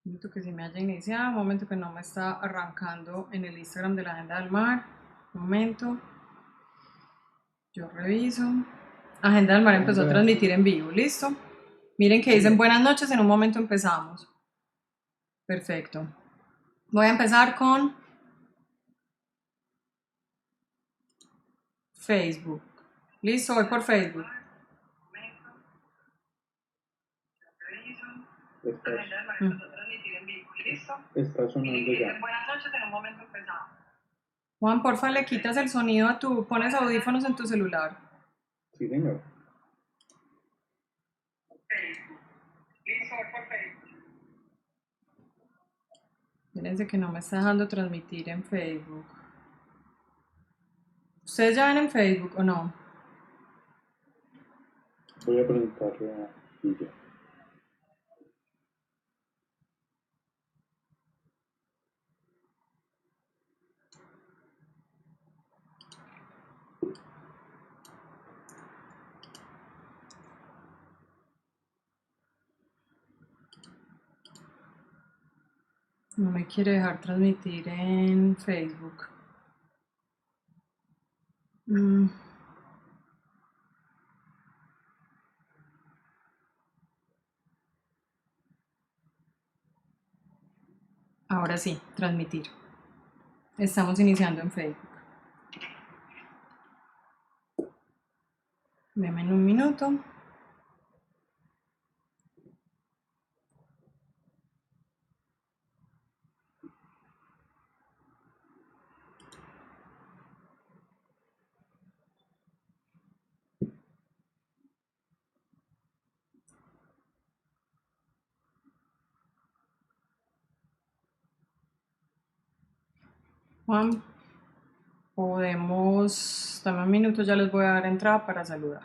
Un momento que sí me haya iniciado, un momento que no me está arrancando en el Instagram de la Agenda del Mar. Un momento, yo reviso. Agenda del Mar empezó a Sandra, transmitir en vivo, ¿listo? Miren que dicen sí, buenas noches, en un momento empezamos. Perfecto. Voy a empezar con Facebook. Listo, voy por Facebook. estás, Agenda del Mar empezó a transmitir en vivo, ¿listo? está Miren sonando que dicen ya. buenas noches, en un momento empezamos. Juan, porfa, le quitas el sonido a tu, pones audífonos en tu celular. Sí, señor. Facebook. Listo, voy por Facebook. Fíjense que no me está dejando transmitir en Facebook. ¿Ustedes ya ven en Facebook o no? Voy a preguntarle a Guille. No me quiere dejar transmitir en Facebook. Mm, Ahora sí, transmitir. Estamos iniciando en Facebook. Deme en un minuto. Juan, podemos, dame un minuto, ya les voy a dar entrada para saludar.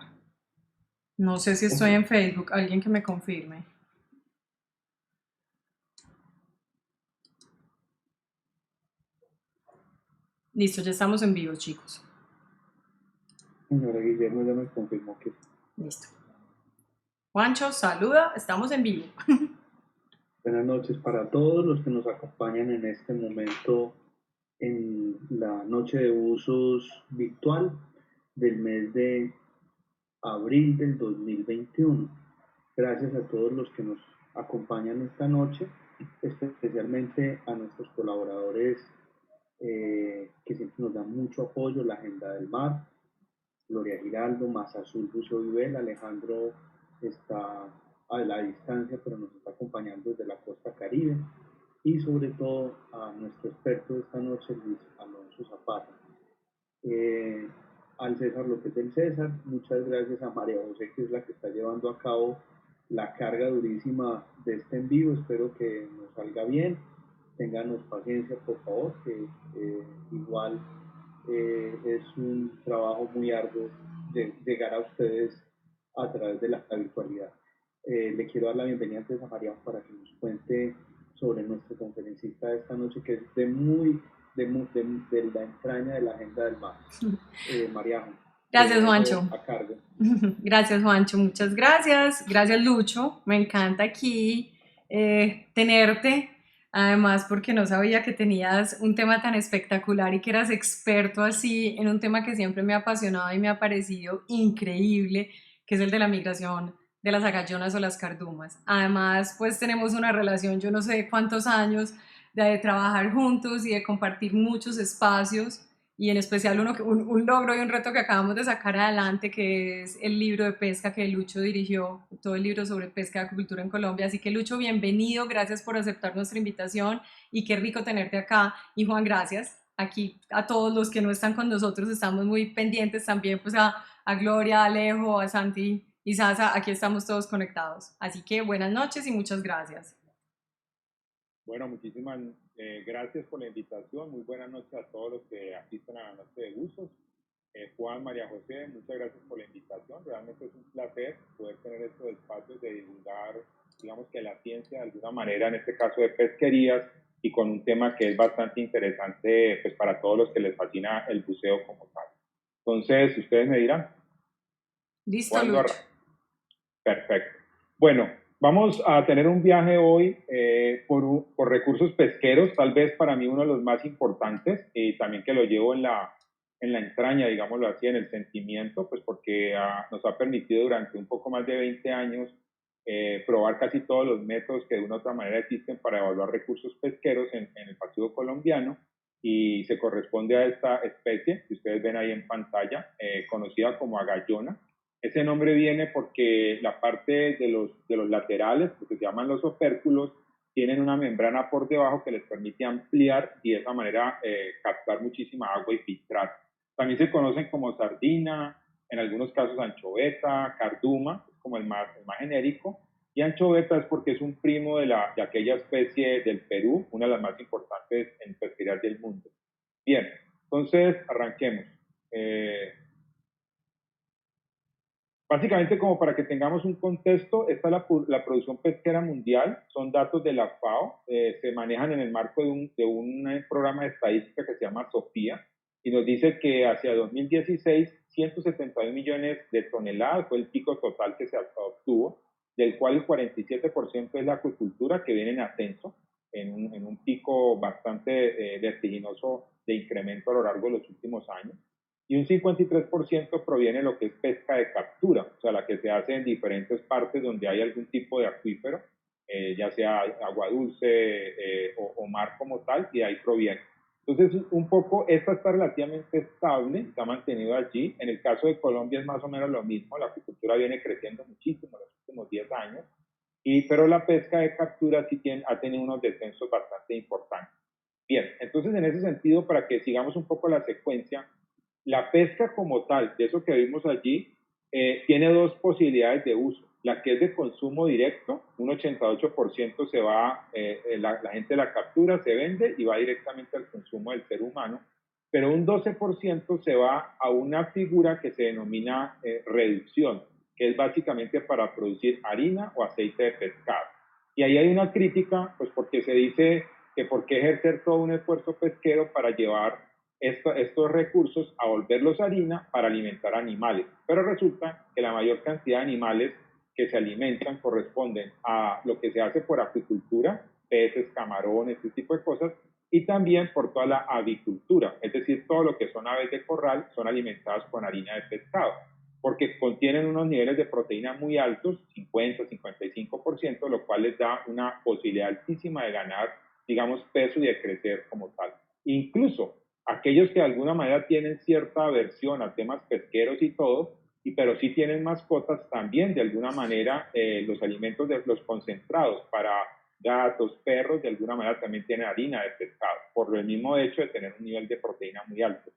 No sé si Ok, estoy en Facebook, alguien que me confirme. Listo, ya estamos en vivo, chicos. señora Guillermo ya me confirmó que sí. Listo. Juancho, saluda, estamos en vivo. Buenas noches para todos los que nos acompañan en este momento en la noche de usos virtual del mes de abril del 2021. Gracias a todos los que nos acompañan esta noche, especialmente a nuestros colaboradores que siempre nos dan mucho apoyo, la Agenda del Mar, Gloria Giraldo, Más Azul, Buceo Vivel, Alejandro está a la distancia, pero nos está acompañando desde la costa Caribe, y sobre todo a nuestro experto de esta noche, Luis Alonso Zapata. Eh, Al César López del César, muchas gracias a María José, que es la que está llevando a cabo la carga durísima de este en vivo. Espero que nos salga bien. Ténganos paciencia, por favor, que igual es un trabajo muy arduo de llegar a ustedes a través de la virtualidad. Le quiero dar la bienvenida antes a María para que nos cuente sobre nuestro conferencista de esta noche, que es de la entraña de la Agenda del Mar. Mariajo, te Gracias, dejo Juancho. a cargo. Gracias, Juancho. Muchas gracias. Gracias, Lucho. Me encanta aquí tenerte. Además, porque no sabía que tenías un tema tan espectacular y que eras experto así en un tema que siempre me ha apasionado y me ha parecido increíble, que es el de la migración de las agallonas o las cardumas. Además, pues tenemos una relación, yo no sé cuántos años, de trabajar juntos y de compartir muchos espacios y en especial un logro y un reto que acabamos de sacar adelante, que es el libro de pesca que Lucho dirigió, todo el libro sobre pesca y acuicultura en Colombia. Así que Lucho, bienvenido, gracias por aceptar nuestra invitación y qué rico tenerte acá. Y Juan, gracias. Aquí a todos los que no están con nosotros, estamos muy pendientes también, pues a Gloria, a Alejo, a Santi y Sasa, aquí estamos todos conectados. Así que buenas noches y muchas gracias. Bueno, muchísimas gracias por la invitación. Muy buenas noches a todos los que asisten a la noche de usos. Juan, María José, muchas gracias por la invitación. Realmente es un placer poder tener estos espacios de divulgar, digamos que la ciencia de alguna manera, en este caso de pesquerías, y con un tema que es bastante interesante pues para todos los que les fascina el buceo como tal. Entonces, ustedes me dirán, Listo, ¿cuándo Lucho. arranca? Perfecto. Bueno, Vamos a tener un viaje hoy por recursos pesqueros, tal vez para mí uno de los más importantes, y también que lo llevo en la entraña, digámoslo así, en el sentimiento, pues porque nos ha permitido durante un poco más de 20 años probar casi todos los métodos que de una u otra manera existen para evaluar recursos pesqueros en el Pacífico colombiano, y se corresponde a esta especie que ustedes ven ahí en pantalla, conocida como agallona. Ese nombre viene porque la parte de los laterales, lo que se llaman los opérculos, tienen una membrana por debajo que les permite ampliar y de esa manera captar muchísima agua y filtrar. También se conocen como sardina, en algunos casos anchoveta, carduma, es como el más genérico, y anchoveta es porque es un primo de aquella especie del Perú, una de las más importantes en pesquería del mundo. Bien, entonces arranquemos. Eh, Básicamente, como para que tengamos un contexto, esta es la producción pesquera mundial, son datos de la FAO, se manejan en el marco de un programa de estadística que se llama SOFIA, y nos dice que hacia 2016, 171 millones de toneladas fue el pico total que se obtuvo, del cual el 47% es la acuicultura, que viene en ascenso, en un pico bastante vertiginoso de incremento a lo largo de los últimos años, y un 53% proviene de lo que es pesca de captura, o sea, la que se hace en diferentes partes donde hay algún tipo de acuífero, ya sea agua dulce o mar como tal, y de ahí proviene. Entonces, un poco, esta está relativamente estable, se ha mantenido allí. En el caso de Colombia es más o menos lo mismo, la acuicultura viene creciendo muchísimo en los últimos 10 años, pero la pesca de captura sí ha tenido unos descensos bastante importantes. Bien, entonces en ese sentido, para que sigamos un poco la secuencia, la pesca como tal, de eso que vimos allí, tiene dos posibilidades de uso. La que es de consumo directo, un 88% se va, la gente la captura, se vende y va directamente al consumo del ser humano, pero un 12% se va a una figura que se denomina reducción, que es básicamente para producir harina o aceite de pescado. Y ahí hay una crítica, pues porque se dice que por qué ejercer todo un esfuerzo pesquero para llevar estos recursos a volverlos harina para alimentar animales. Pero resulta que la mayor cantidad de animales que se alimentan corresponden a lo que se hace por acuicultura, peces, camarones, este tipo de cosas, y también por toda la avicultura, es decir, todo lo que son aves de corral son alimentadas con harina de pescado, porque contienen unos niveles de proteína muy altos, 50-55%, lo cual les da una posibilidad altísima de ganar, digamos, peso y de crecer como tal. Incluso aquellos que de alguna manera tienen cierta aversión a temas pesqueros y todo, pero sí tienen mascotas, también de alguna manera los alimentos de los concentrados para gatos, perros, de alguna manera también tienen harina de pescado, por el mismo hecho de tener un nivel de proteína muy alto.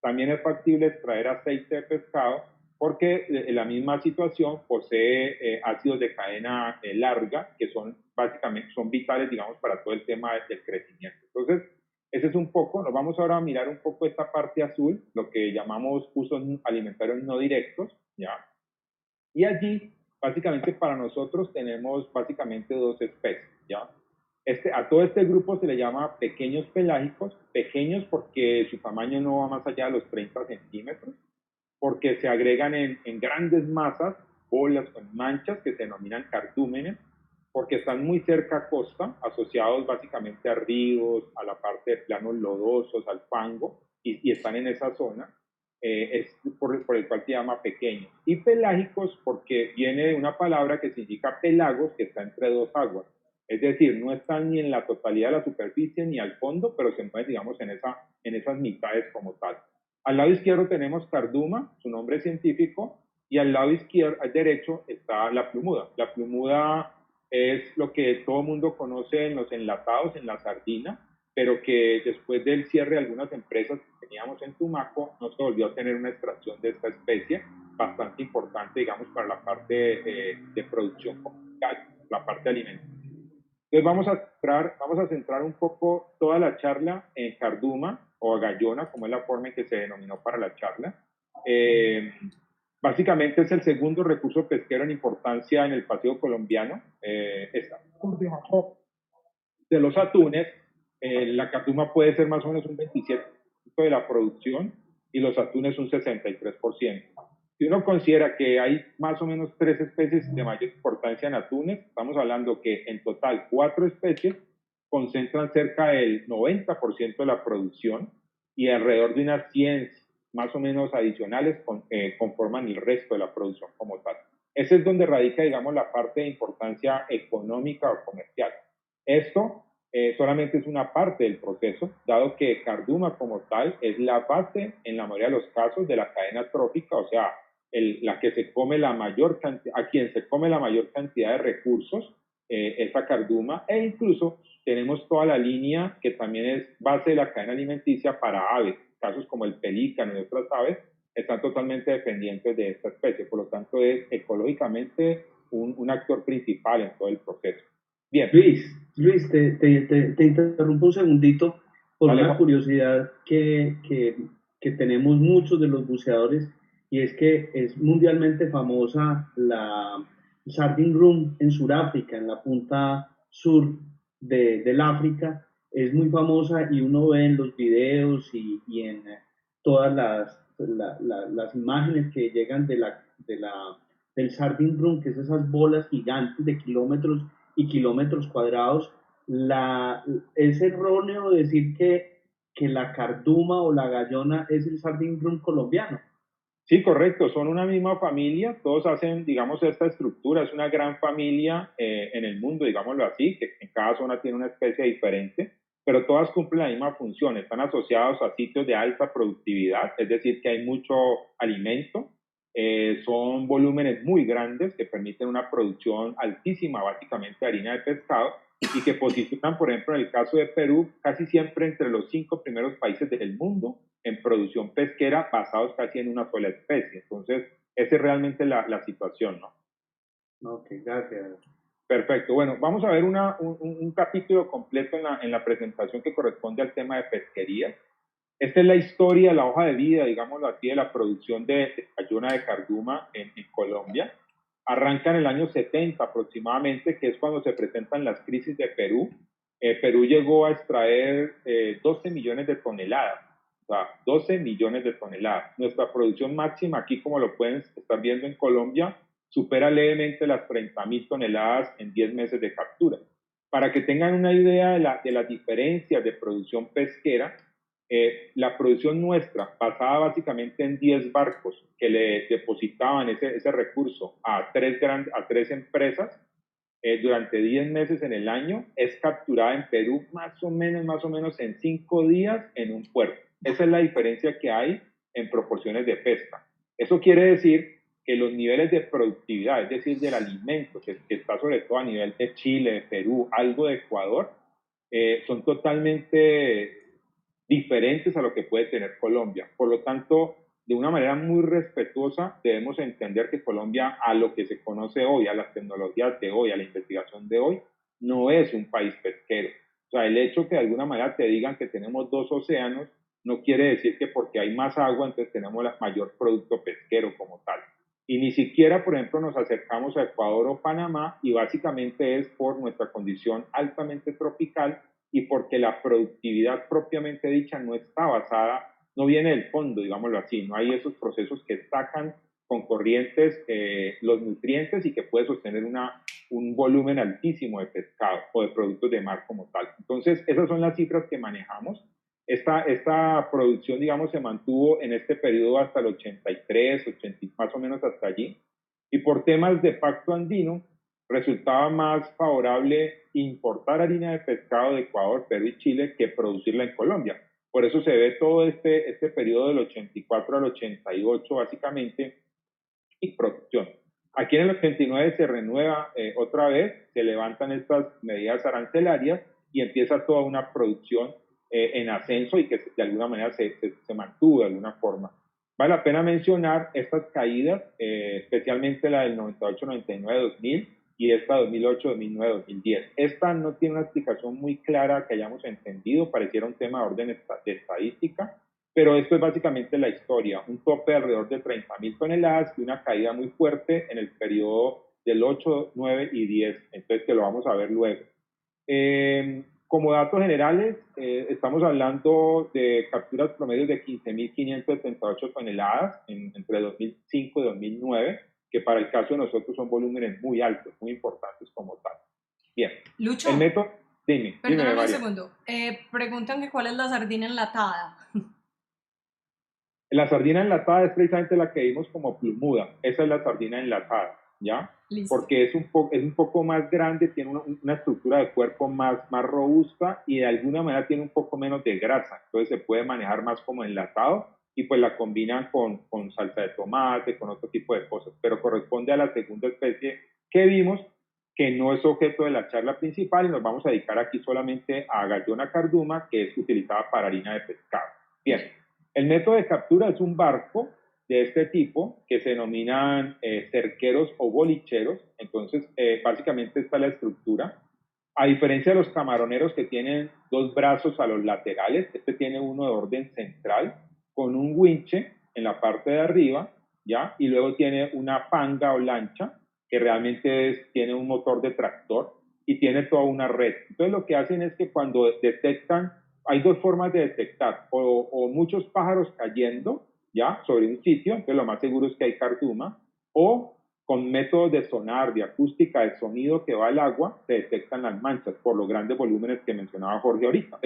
También es factible extraer aceite de pescado porque la misma situación posee ácidos de cadena larga que son básicamente son vitales, digamos, para todo el tema del crecimiento. Entonces, ese es un poco, nos vamos ahora a mirar un poco esta parte azul, lo que llamamos usos alimentarios no directos, ¿ya? Y allí, básicamente para nosotros tenemos básicamente dos especies, ¿ya? A todo este grupo se le llama pequeños pelágicos, pequeños porque su tamaño no va más allá de los 30 centímetros, porque se agregan en grandes masas, bolas con manchas que se denominan cardúmenes, porque están muy cerca a costa, asociados básicamente a ríos, a la parte de planos lodosos, al fango, y están en esa zona, es por el cual se llama pequeño. Y pelágicos porque viene de una palabra que significa pelagos, que está entre dos aguas. Es decir, no están ni en la totalidad de la superficie ni al fondo, pero se mueven, digamos, en esas mitades como tal. Al lado izquierdo tenemos carduma, su nombre científico, y al lado izquierdo, al derecho, está la plumuda. La plumuda es lo que todo el mundo conoce en los enlatados, en la sardina, pero que después del cierre de algunas empresas que teníamos en Tumaco, no se volvió a tener una extracción de esta especie, bastante importante, digamos, para la parte de producción comercial, la parte alimentaria. Entonces vamos a centrar un poco toda la charla en carduma o agallona, como es la forma en que se denominó para la charla. Básicamente es el segundo recurso pesquero en importancia en el Pacífico colombiano. Está por debajo de los atunes. La carduma puede ser más o menos un 27% de la producción y los atunes un 63%. Si uno considera que hay más o menos 3 especies de mayor importancia en atunes, estamos hablando que en total 4 especies concentran cerca del 90% de la producción y alrededor de unas 100 más o menos adicionales conforman el resto de la producción como tal. Ese es donde radica, digamos, la parte de importancia económica o comercial. Esto solamente es una parte del proceso, dado que Carduma como tal es la base en la mayoría de los casos de la cadena trófica, o sea, la que se come la mayor cantidad, a quien se come la mayor cantidad de recursos, esa Carduma, e incluso tenemos toda la línea que también es base de la cadena alimenticia para aves, casos como el pelícano y otras aves, están totalmente dependientes de esta especie, por lo tanto es ecológicamente un actor principal en todo el proceso. Bien. Luis, te interrumpo un segundito por Vale, una curiosidad que tenemos muchos de los buceadores, y es que es mundialmente famosa la Sardine Room en Sudáfrica, en la punta sur del África. Es muy famosa y uno ve en los videos y en todas las imágenes que llegan del Sardine Room, que es esas bolas gigantes de kilómetros y kilómetros cuadrados. Es erróneo decir que la carduma o la gallona es el sardine rum colombiano. Sí, correcto, son una misma familia, todos hacen, digamos, esta estructura, es una gran familia en el mundo, digámoslo así, que en cada zona tiene una especie diferente, pero todas cumplen la misma función, están asociados a sitios de alta productividad, es decir, que hay mucho alimento, son volúmenes muy grandes que permiten una producción altísima, básicamente, de harina de pescado, y que posicionan, por ejemplo, en el caso de Perú, casi siempre entre los 5 primeros países del mundo en producción pesquera basados casi en una sola especie. Entonces, esa es realmente la situación, ¿no? Ok, gracias. Perfecto. Bueno, vamos a ver un capítulo completo en la presentación que corresponde al tema de pesquería. Esta es la historia, la hoja de vida, digámoslo así, de la producción de gallona de carduma en Colombia. Arranca en el año 70 aproximadamente, que es cuando se presentan las crisis de Perú. Perú llegó a extraer 12 millones de toneladas, o sea, 12 millones de toneladas. Nuestra producción máxima aquí, como lo pueden estar viendo en Colombia, supera levemente las 30.000 toneladas en 10 meses de captura. Para que tengan una idea de las diferencias de producción pesquera, la producción nuestra, basada básicamente en 10 barcos que le depositaban ese recurso a tres empresas durante 10 meses en el año, es capturada en Perú más o menos en 5 días en un puerto. Esa es la diferencia que hay en proporciones de pesca. Eso quiere decir que los niveles de productividad, es decir, del alimento, que está sobre todo a nivel de Chile, de Perú, algo de Ecuador, son totalmente diferentes a lo que puede tener Colombia. Por lo tanto, de una manera muy respetuosa, debemos entender que Colombia, a lo que se conoce hoy, a las tecnologías de hoy, a la investigación de hoy, no es un país pesquero. O sea, el hecho que de alguna manera te digan que tenemos 2 océanos, no quiere decir que porque hay más agua, entonces tenemos el mayor producto pesquero como tal. Y ni siquiera, por ejemplo, nos acercamos a Ecuador o Panamá, y básicamente es por nuestra condición altamente tropical y porque la productividad propiamente dicha no está basada, no viene del fondo, digámoslo así, no hay esos procesos que sacan con corrientes los nutrientes y que puede sostener un volumen altísimo de pescado o de productos de mar como tal. Entonces, esas son las cifras que manejamos. Esta producción, digamos, se mantuvo en este periodo hasta el 83, 80, más o menos hasta allí. Y por temas de pacto andino, resultaba más favorable importar harina de pescado de Ecuador, Perú y Chile que producirla en Colombia. Por eso se ve todo este periodo del 84 al 88 básicamente y producción. Aquí en el 89 se renueva otra vez, se levantan estas medidas arancelarias y empieza toda una producción en ascenso y que de alguna manera se mantuvo de alguna forma. Vale la pena mencionar estas caídas, especialmente la del 98, 99, 2000 y esta 2008, 2009, 2010. Esta no tiene una explicación muy clara que hayamos entendido, pareciera un tema de orden de estadística, pero esto es básicamente la historia, un tope de alrededor de 30.000 toneladas y una caída muy fuerte en el periodo del 8, 9 y 10, entonces que lo vamos a ver luego. como datos generales, estamos hablando de capturas promedios de 15.578 toneladas entre 2005 y 2009, que para el caso de nosotros son volúmenes muy altos, muy importantes como tal. Bien. Lucho, el método, dime, perdóname un María. segundo. Preguntan que cuál es la sardina enlatada. La sardina enlatada es precisamente la que vimos como plumuda. Esa es la sardina enlatada, ¿ya? Listo. Porque es un poco más grande, tiene una estructura de cuerpo más robusta y de alguna manera tiene un poco menos de grasa. Entonces se puede manejar más como enlatado y pues la combinan con salsa de tomate, con otro tipo de cosas. Pero corresponde a la segunda especie que vimos, que no es objeto de la charla principal, y nos vamos a dedicar aquí solamente a Gallona carduma, que es utilizada para harina de pescado. Bien. El método de captura es un barco de este tipo que se denominan cerqueros o bolicheros. Entonces, básicamente esta es la estructura. A diferencia de los camaroneros que tienen dos brazos a los laterales, este tiene uno de orden central con un winche en la parte de arriba, ¿ya? Y luego tiene una panga o lancha que realmente tiene un motor de tractor y tiene toda una red. Entonces, lo que hacen es que cuando detectan, hay dos formas de detectar, o muchos pájaros cayendo, ¿ya? Sobre un sitio, entonces lo más seguro es que hay cartuma, o con métodos de sonar, de acústica, de sonido que va al agua, se detectan las manchas por los grandes volúmenes que mencionaba Jorge ahorita,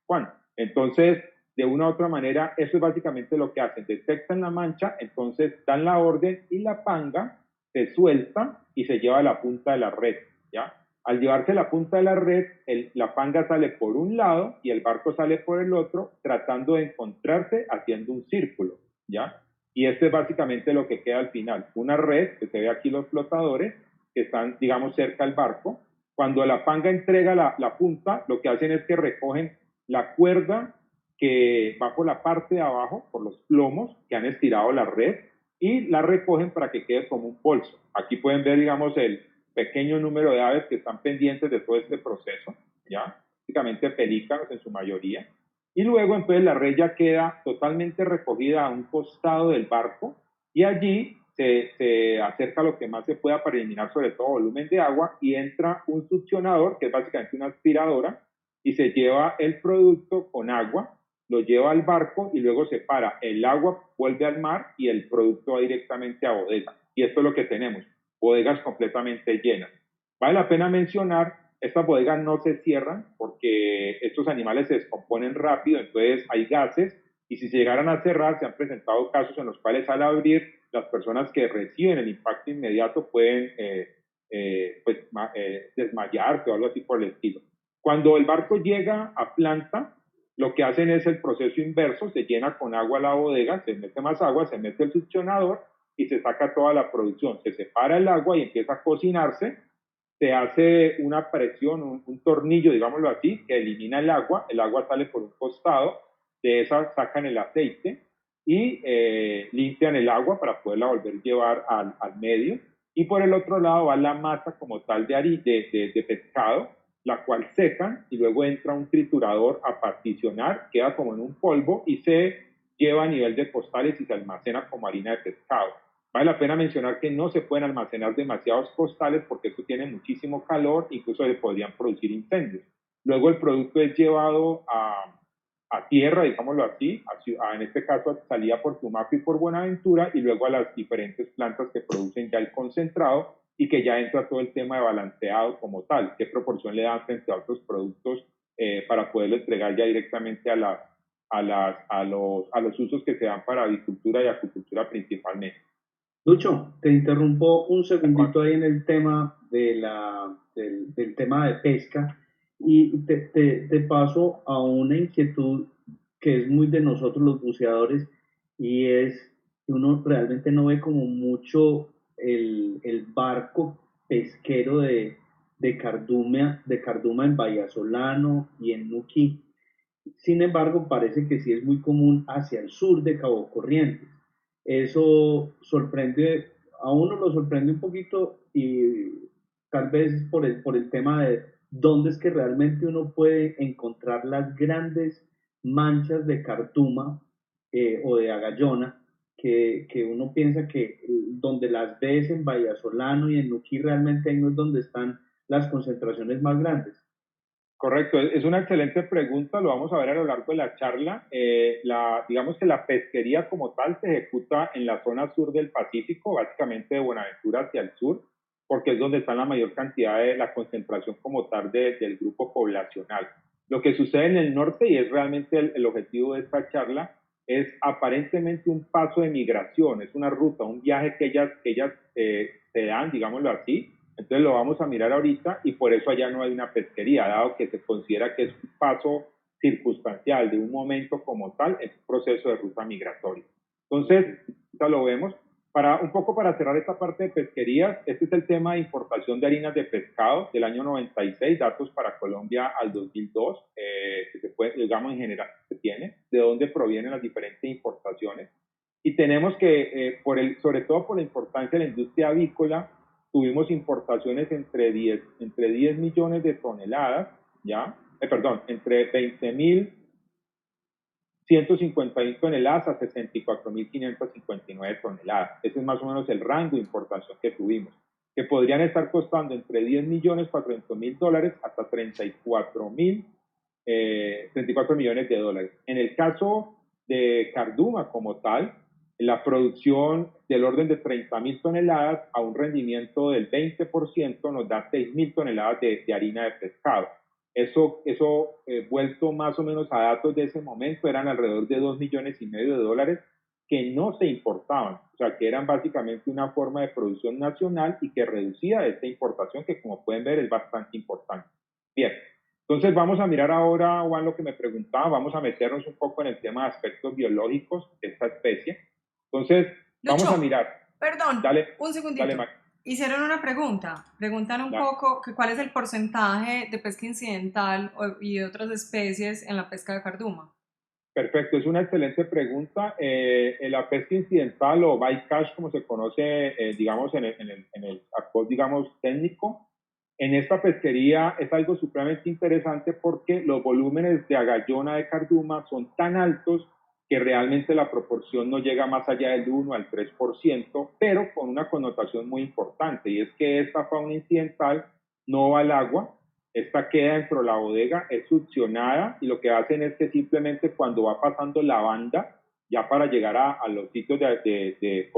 Juan. Entonces, de una u otra manera, eso es básicamente lo que hacen. Detectan la mancha, entonces dan la orden y la panga se suelta y se lleva a la punta de la red, ¿ya? Al llevarse la punta de la red, la panga sale por un lado y el barco sale por el otro, tratando de encontrarse haciendo un círculo, ¿ya? Y este es básicamente lo que queda al final. Una red, que se ve aquí los flotadores, que están, digamos, cerca al barco. Cuando la panga entrega la punta, lo que hacen es que recogen la cuerda que va por la parte de abajo, por los plomos que han estirado la red, y la recogen para que quede como un bolso. Aquí pueden ver, digamos, el pequeño número de aves que están pendientes de todo este proceso, ¿ya? Básicamente pelícanos en su mayoría. Y luego entonces la red ya queda totalmente recogida a un costado del barco y allí se acerca lo que más se pueda para eliminar sobre todo volumen de agua y entra un succionador, que es básicamente una aspiradora, y se lleva el producto con agua, lo lleva al barco y luego se para. El agua vuelve al mar y el producto va directamente a bodega. Y esto es lo que tenemos, bodegas completamente llenas. Vale la pena mencionar, estas bodegas no se cierran porque estos animales se descomponen rápido, entonces hay gases, y si se llegaran a cerrar, se han presentado casos en los cuales al abrir, las personas que reciben el impacto inmediato pueden desmayarse o algo así por el estilo. Cuando el barco llega a planta, lo que hacen es el proceso inverso, se llena con agua la bodega, se mete más agua, se mete el succionador y se saca toda la producción. Se separa el agua y empieza a cocinarse, se hace una presión, un tornillo, digámoslo así, que elimina el agua sale por un costado, de esa sacan el aceite y limpian el agua para poderla volver a llevar al medio, y por el otro lado va la masa como tal de pescado, la cual secan y luego entra un triturador a particionar, queda como en un polvo y se lleva a nivel de costales y se almacena como harina de pescado. Vale la pena mencionar que no se pueden almacenar demasiados costales porque esto tiene muchísimo calor, incluso se podrían producir incendios. Luego el producto es llevado a tierra, digámoslo así, en este caso salía por Tumaco y por Buenaventura, y luego a las diferentes plantas que producen ya el concentrado, y que ya entra todo el tema de balanceado como tal, qué proporción le dan frente a otros productos para poderlo entregar ya directamente a los usos que se dan para avicultura y acuicultura principalmente. Lucho, te interrumpo un segundito ahí en el tema del tema de pesca y te paso a una inquietud que es muy de nosotros los buceadores, y es que uno realmente no ve como mucho el barco pesquero de Carduma en Vallasolano y en Nuquí. Sin embargo, parece que sí es muy común hacia el sur de Cabo Corrientes. Eso sorprende, a uno lo sorprende un poquito, y tal vez por el tema de dónde es que realmente uno puede encontrar las grandes manchas de cartuma o de agallona, que uno piensa que donde las ves en Vallasolano y en Nuquí realmente ahí no es donde están las concentraciones más grandes. Correcto, es una excelente pregunta, lo vamos a ver a lo largo de la charla. Digamos que la pesquería como tal se ejecuta en la zona sur del Pacífico, básicamente de Buenaventura hacia el sur, porque es donde está la mayor cantidad de la concentración como tal del grupo poblacional. Lo que sucede en el norte, y es realmente el objetivo de esta charla, es aparentemente un paso de migración, es una ruta, un viaje que ellas se dan, digámoslo así. Entonces lo vamos a mirar ahorita y por eso allá no hay una pesquería, dado que se considera que es un paso circunstancial de un momento como tal, es un proceso de ruta migratoria. Entonces, ya lo vemos. Un poco para cerrar esta parte de pesquerías, este es el tema de importación de harinas de pescado del año 96, datos para Colombia al 2002, que se puede, digamos en general, se tiene, de dónde provienen las diferentes importaciones. Y tenemos que, sobre todo por la importancia de la industria avícola, tuvimos importaciones entre 10 millones de toneladas, ¿ya? Perdón, entre 20.151 toneladas a 64.559 toneladas. Ese es más o menos el rango de importación que tuvimos, que podrían estar costando entre 10 millones 400 mil dólares hasta 34 millones de dólares. En el caso de Carduma como tal, la producción del orden de 30.000 toneladas a un rendimiento del 20% nos da 6.000 toneladas de harina de pescado. Eso vuelto más o menos a datos de ese momento, eran alrededor de 2,5 millones de dólares que no se importaban, o sea, que eran básicamente una forma de producción nacional y que reducía esta importación, que como pueden ver es bastante importante. Bien, entonces vamos a mirar ahora, Juan, lo que me preguntaba, vamos a meternos un poco en el tema de aspectos biológicos de esta especie. Entonces, vamos a Lucho, mirar. perdón, Dale, un dale, segundito. Max. Hicieron una pregunta. Preguntan un Ya. poco que cuál es el porcentaje de pesca incidental y de otras especies en la pesca de carduma. Perfecto, es una excelente pregunta. En la pesca incidental o bycatch, como se conoce, digamos, en el argot, digamos, técnico, en esta pesquería es algo supremamente interesante porque los volúmenes de agallona de carduma son tan altos que realmente la proporción no llega más allá del 1 al 3%, pero con una connotación muy importante, y es que esta fauna incidental no va al agua. Esta queda dentro de la bodega, es succionada y lo que hacen es que simplemente cuando va pasando la banda, ya para llegar a los sitios del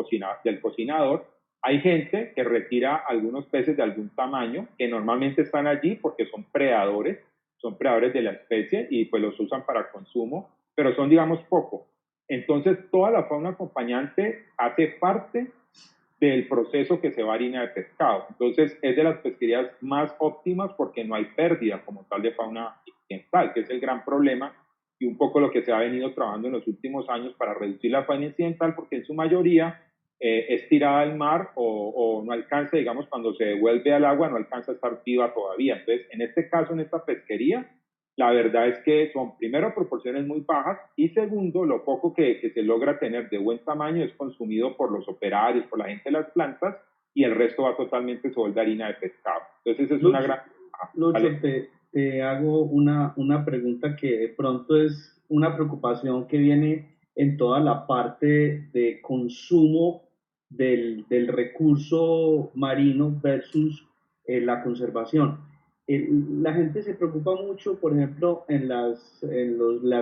cocinador, hay gente que retira algunos peces de algún tamaño que normalmente están allí porque son predadores de la especie y pues los usan para consumo, pero son digamos poco. Entonces toda la fauna acompañante hace parte del proceso que se va a harina de pescado. Entonces, es de las pesquerías más óptimas porque no hay pérdida como tal de fauna incidental, que es el gran problema y un poco lo que se ha venido trabajando en los últimos años para reducir la fauna incidental, porque en su mayoría es tirada al mar o no alcanza, digamos, cuando se devuelve al agua, no alcanza a estar viva todavía. Entonces, en este caso, en esta pesquería, la verdad es que son, primero, proporciones muy bajas y segundo, lo poco que se logra tener de buen tamaño es consumido por los operarios, por la gente de las plantas y el resto va totalmente, se vuelve harina de pescado. Entonces, esa es una Lucho, gran... Lucho, ¿Vale? te hago una pregunta que de pronto es una preocupación que viene en toda la parte de consumo del recurso marino versus la conservación. La gente se preocupa mucho, por ejemplo, las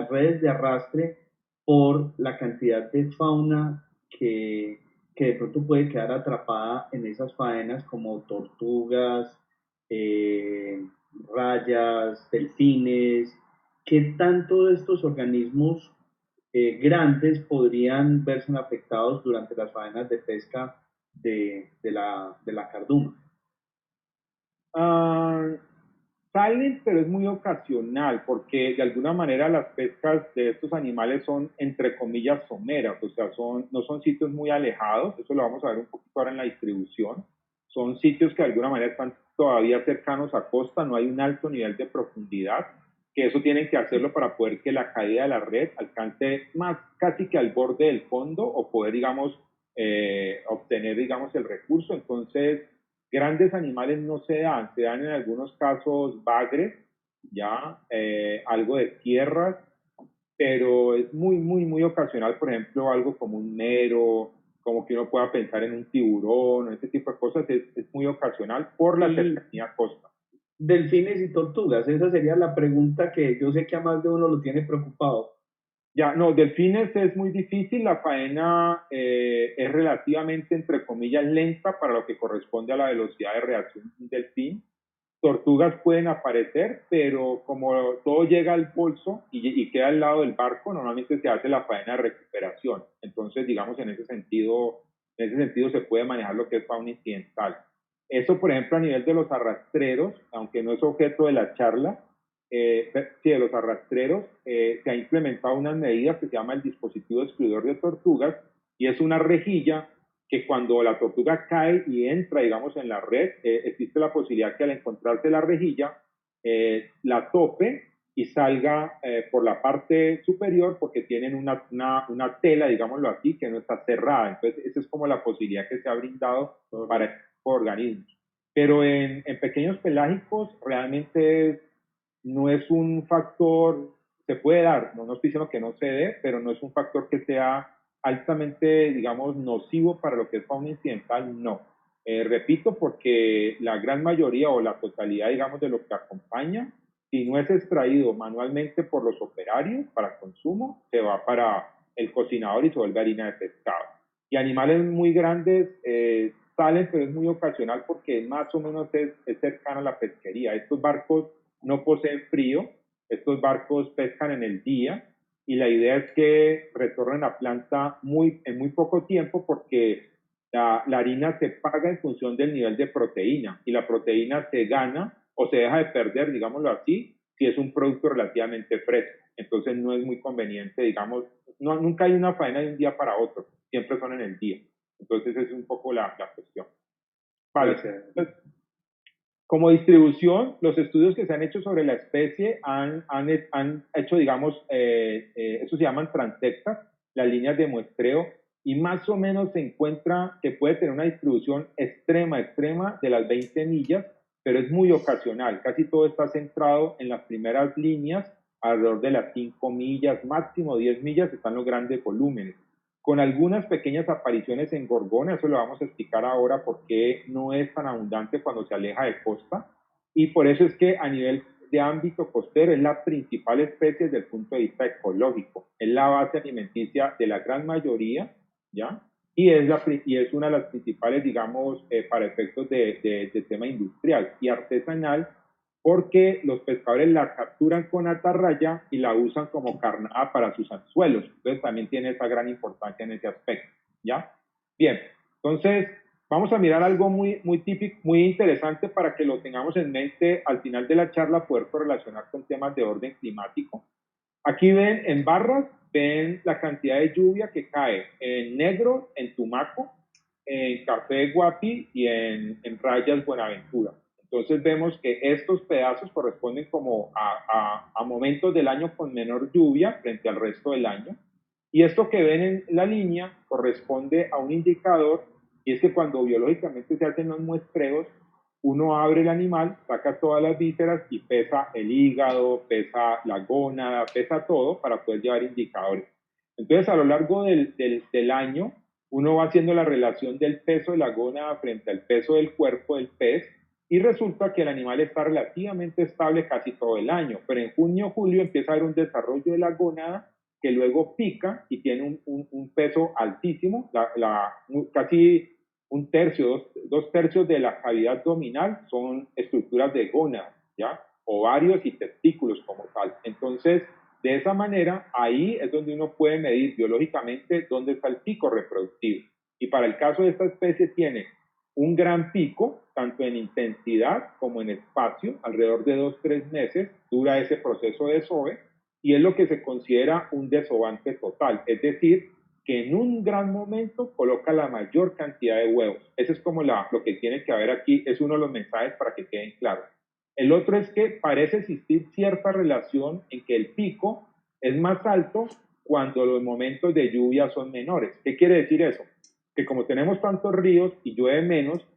redes de arrastre por la cantidad de fauna que de pronto puede quedar atrapada en esas faenas como tortugas, eh, rayas, delfines. ¿Qué tanto de estos organismos grandes podrían verse afectados durante las faenas de pesca de la carduma? Ah, salen, pero es muy ocasional, porque de alguna manera las pescas de estos animales son, entre comillas, someras, o sea, no son sitios muy alejados, eso lo vamos a ver un poquito ahora en la distribución, son sitios que de alguna manera están todavía cercanos a costa, no hay un alto nivel de profundidad, que eso tienen que hacerlo para poder que la caída de la red alcance más casi que al borde del fondo o poder, digamos, obtener, digamos, el recurso. Entonces, grandes animales no se dan en algunos casos bagres, ya, algo de tierras, pero es muy, muy, muy ocasional, por ejemplo, algo como un mero, como que uno pueda pensar en un tiburón, ese tipo de cosas, es muy ocasional por la Y, cercanía a costa. delfines y tortugas? Esa sería la pregunta que yo sé que a más de uno lo tiene preocupado. Ya, no, delfines es muy difícil, la faena es relativamente, entre comillas, lenta para lo que corresponde a la velocidad de reacción de un delfín. Tortugas pueden aparecer, pero como todo llega al bolso y queda al lado del barco, normalmente se hace la faena de recuperación. Entonces, digamos, en ese sentido se puede manejar lo que es fauna incidental. Eso, por ejemplo, a nivel de los arrastreros, aunque no es objeto de la charla, sí, de los arrastreros, se ha implementado unas medidas que se llama el dispositivo excluidor de tortugas, y es una rejilla que cuando la tortuga cae y entra, digamos, en la red, existe la posibilidad que al encontrarse la rejilla, la tope y salga por la parte superior, porque tienen una tela, digámoslo así, que no está cerrada. Entonces, esa es como la posibilidad que se ha brindado para estos organismos. Pero en pequeños pelágicos realmente no es un factor, se puede dar, no estoy diciendo que no se dé, pero no es un factor que sea altamente, digamos, nocivo para lo que es fauna incidental, no. Repito, porque la gran mayoría o la totalidad, digamos, de lo que acompaña, si no es extraído manualmente por los operarios para consumo, se va para el cocinador y se vuelve harina de pescado. Y animales muy grandes salen, pero es muy ocasional porque más o menos es cercano a la pesquería. Estos barcos no poseen frío, estos barcos pescan en el día y la idea es que retornen a planta en muy poco tiempo porque la harina se paga en función del nivel de proteína y la proteína se gana o se deja de perder, digámoslo así, si es un producto relativamente fresco. Entonces no es muy conveniente, digamos, nunca hay una faena de un día para otro, siempre son en el día. Entonces es un poco la cuestión. Vale, entonces, como distribución, los estudios que se han hecho sobre la especie han hecho, digamos, eso se llaman transectas, las líneas de muestreo, y más o menos se encuentra que puede tener una distribución extrema de las 20 millas, pero es muy ocasional. Casi todo está centrado en las primeras líneas, alrededor de las 5 millas, máximo 10 millas, están los grandes volúmenes con algunas pequeñas apariciones en Gorgona, eso lo vamos a explicar ahora por qué no es tan abundante cuando se aleja de costa, y por eso es que a nivel de ámbito costero es la principal especie desde el punto de vista ecológico, es la base alimenticia de la gran mayoría, ¿ya? Y es una de las principales, digamos, para efectos de tema industrial y artesanal, porque los pescadores la capturan con atarraya y la usan como carnada para sus anzuelos. Entonces también tiene esa gran importancia en ese aspecto, ¿ya? Bien, entonces vamos a mirar algo muy típico, muy interesante para que lo tengamos en mente al final de la charla, poder correlacionar con temas de orden climático. Aquí ven en barras, ven la cantidad de lluvia que cae en Negro, en Tumaco, en Café Guapi y en Rayas Buenaventura. Entonces vemos que estos pedazos corresponden como a momentos del año con menor lluvia frente al resto del año. Y esto que ven en la línea corresponde a un indicador, y es que cuando biológicamente se hacen los muestreos, uno abre el animal, saca todas las vísceras y pesa el hígado, pesa la gónada, pesa todo para poder llevar indicadores. Entonces, a lo largo del año, uno va haciendo la relación del peso de la gónada frente al peso del cuerpo del pez y resulta que el animal está relativamente estable casi todo el año, pero en junio, julio empieza a haber un desarrollo de la gónada que luego pica y tiene un peso altísimo, casi un tercio, dos tercios de la cavidad abdominal son estructuras de gónadas, ¿ya? Ovarios y testículos como tal. Entonces, de esa manera, ahí es donde uno puede medir biológicamente dónde está el pico reproductivo. Y para el caso de esta especie tiene un gran pico, tanto en intensidad como en espacio, alrededor de 2-3 meses dura ese proceso de desove, y es lo que se considera un desovante total, es decir, que en un gran momento coloca la mayor cantidad de huevos. Eso es como lo que tiene que haber aquí, es uno de los mensajes para que queden claros. El otro es que parece existir cierta relación en que el pico es más alto cuando los momentos de lluvia son menores. ¿Qué quiere decir eso? Que como tenemos tantos ríos y llueve menos,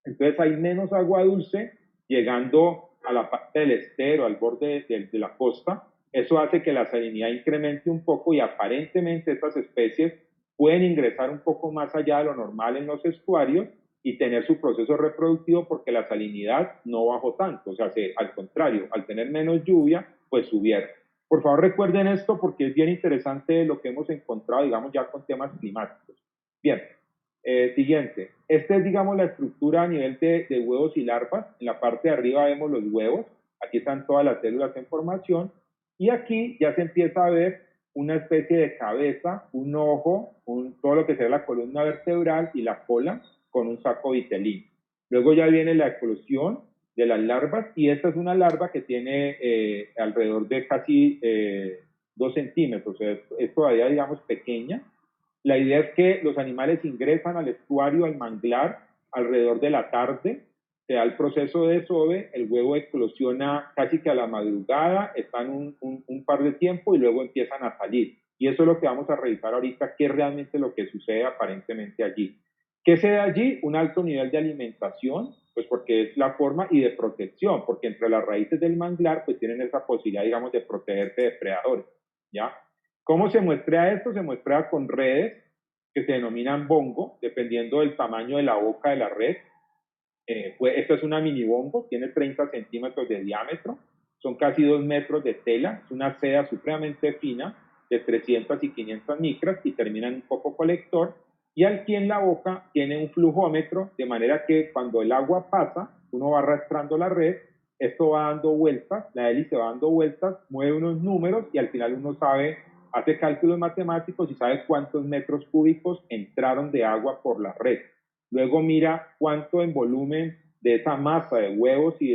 entonces hay menos agua dulce llegando a la parte del estero, al borde de la costa. Eso hace que la salinidad incremente un poco y aparentemente estas especies pueden ingresar un poco más allá de lo normal en los estuarios y tener su proceso reproductivo porque la salinidad no bajó tanto, o sea, al contrario, al tener menos lluvia, pues subieron. Por favor, recuerden esto porque es bien interesante lo que hemos encontrado, digamos, ya con temas climáticos. Bien, siguiente. Esta es, digamos, la estructura a nivel de huevos y larvas. En la parte de arriba vemos los huevos. Aquí están todas las células en formación. Y aquí ya se empieza a ver una especie de cabeza, un ojo, todo lo que sea la columna vertebral y la cola con un saco vitelino. Luego ya viene la eclosión de las larvas y esta es una larva que tiene alrededor de casi 2 centímetros. Es todavía, digamos, pequeña. La idea es que los animales ingresan al estuario, al manglar, alrededor de la tarde, se da el proceso de desove, el huevo eclosiona casi que a la madrugada, están un par de tiempo y luego empiezan a salir. Y eso es lo que vamos a revisar ahorita, qué es realmente lo que sucede aparentemente allí. ¿Qué se da allí? Un alto nivel de alimentación, pues porque es la forma, y de protección, porque entre las raíces del manglar pues tienen esa posibilidad, digamos, de protegerse de predadores, ¿ya? ¿Cómo se muestra esto? Se muestra con redes que se denominan bongo, dependiendo del tamaño de la boca de la red. Pues esta es una mini bongo, tiene 30 centímetros de diámetro, son casi 2 metros de tela, es una seda supremamente fina de 300 y 500 micras y termina en un copo colector. Y aquí en la boca tiene un flujómetro, de manera que cuando el agua pasa, uno va arrastrando la red, esto va dando vueltas, la hélice va dando vueltas, mueve unos números y al final uno sabe, hace cálculos matemáticos y sabe cuántos metros cúbicos entraron de agua por la red. Luego mira cuánto en volumen de esa masa de huevos y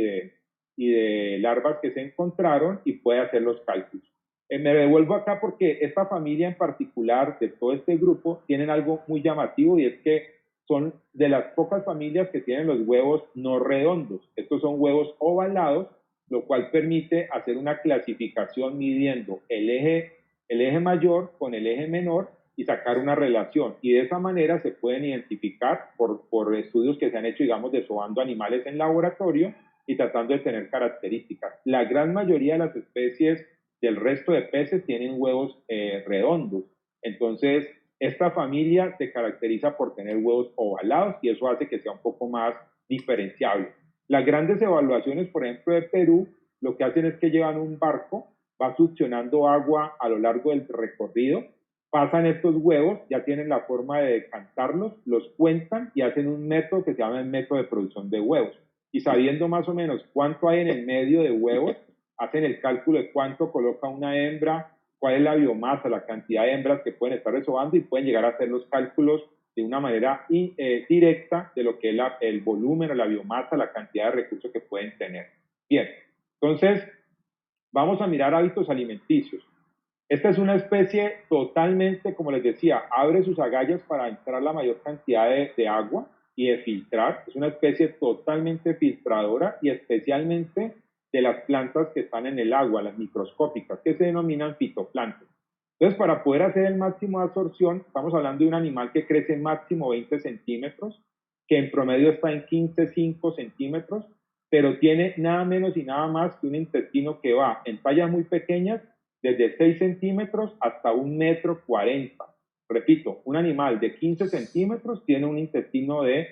de larvas que se encontraron y puede hacer los cálculos. Me devuelvo acá porque esta familia en particular de todo este grupo tienen algo muy llamativo y es que son de las pocas familias que tienen los huevos no redondos. Estos son huevos ovalados, lo cual permite hacer una clasificación midiendo el eje mayor con el eje menor y sacar una relación. Y de esa manera se pueden identificar por estudios que se han hecho, digamos, desobando animales en laboratorio y tratando de tener características. La gran mayoría de las especies del resto de peces tienen huevos redondos. Entonces, esta familia se caracteriza por tener huevos ovalados y eso hace que sea un poco más diferenciable. Las grandes evaluaciones, por ejemplo, de Perú, lo que hacen es que llevan un barco, va succionando agua a lo largo del recorrido, pasan estos huevos, ya tienen la forma de decantarlos, los cuentan y hacen un método que se llama el método de producción de huevos. Y sabiendo más o menos cuánto hay en el medio de huevos, hacen el cálculo de cuánto coloca una hembra, cuál es la biomasa, la cantidad de hembras que pueden estar desobando y pueden llegar a hacer los cálculos de una manera directa de lo que es el volumen o la biomasa, la cantidad de recursos que pueden tener. Bien, entonces vamos a mirar hábitos alimenticios. Esta es una especie totalmente, como les decía, abre sus agallas para entrar la mayor cantidad de agua y de filtrar. Es una especie totalmente filtradora y especialmente de las plantas que están en el agua, las microscópicas, que se denominan fitoplancton. Entonces, para poder hacer el máximo de absorción, estamos hablando de un animal que crece máximo 20 centímetros, que en promedio está en 15,5 centímetros, pero tiene nada menos y nada más que un intestino que va en tallas muy pequeñas, desde 6 centímetros hasta 1,40 m. Repito, un animal de 15 centímetros tiene un intestino de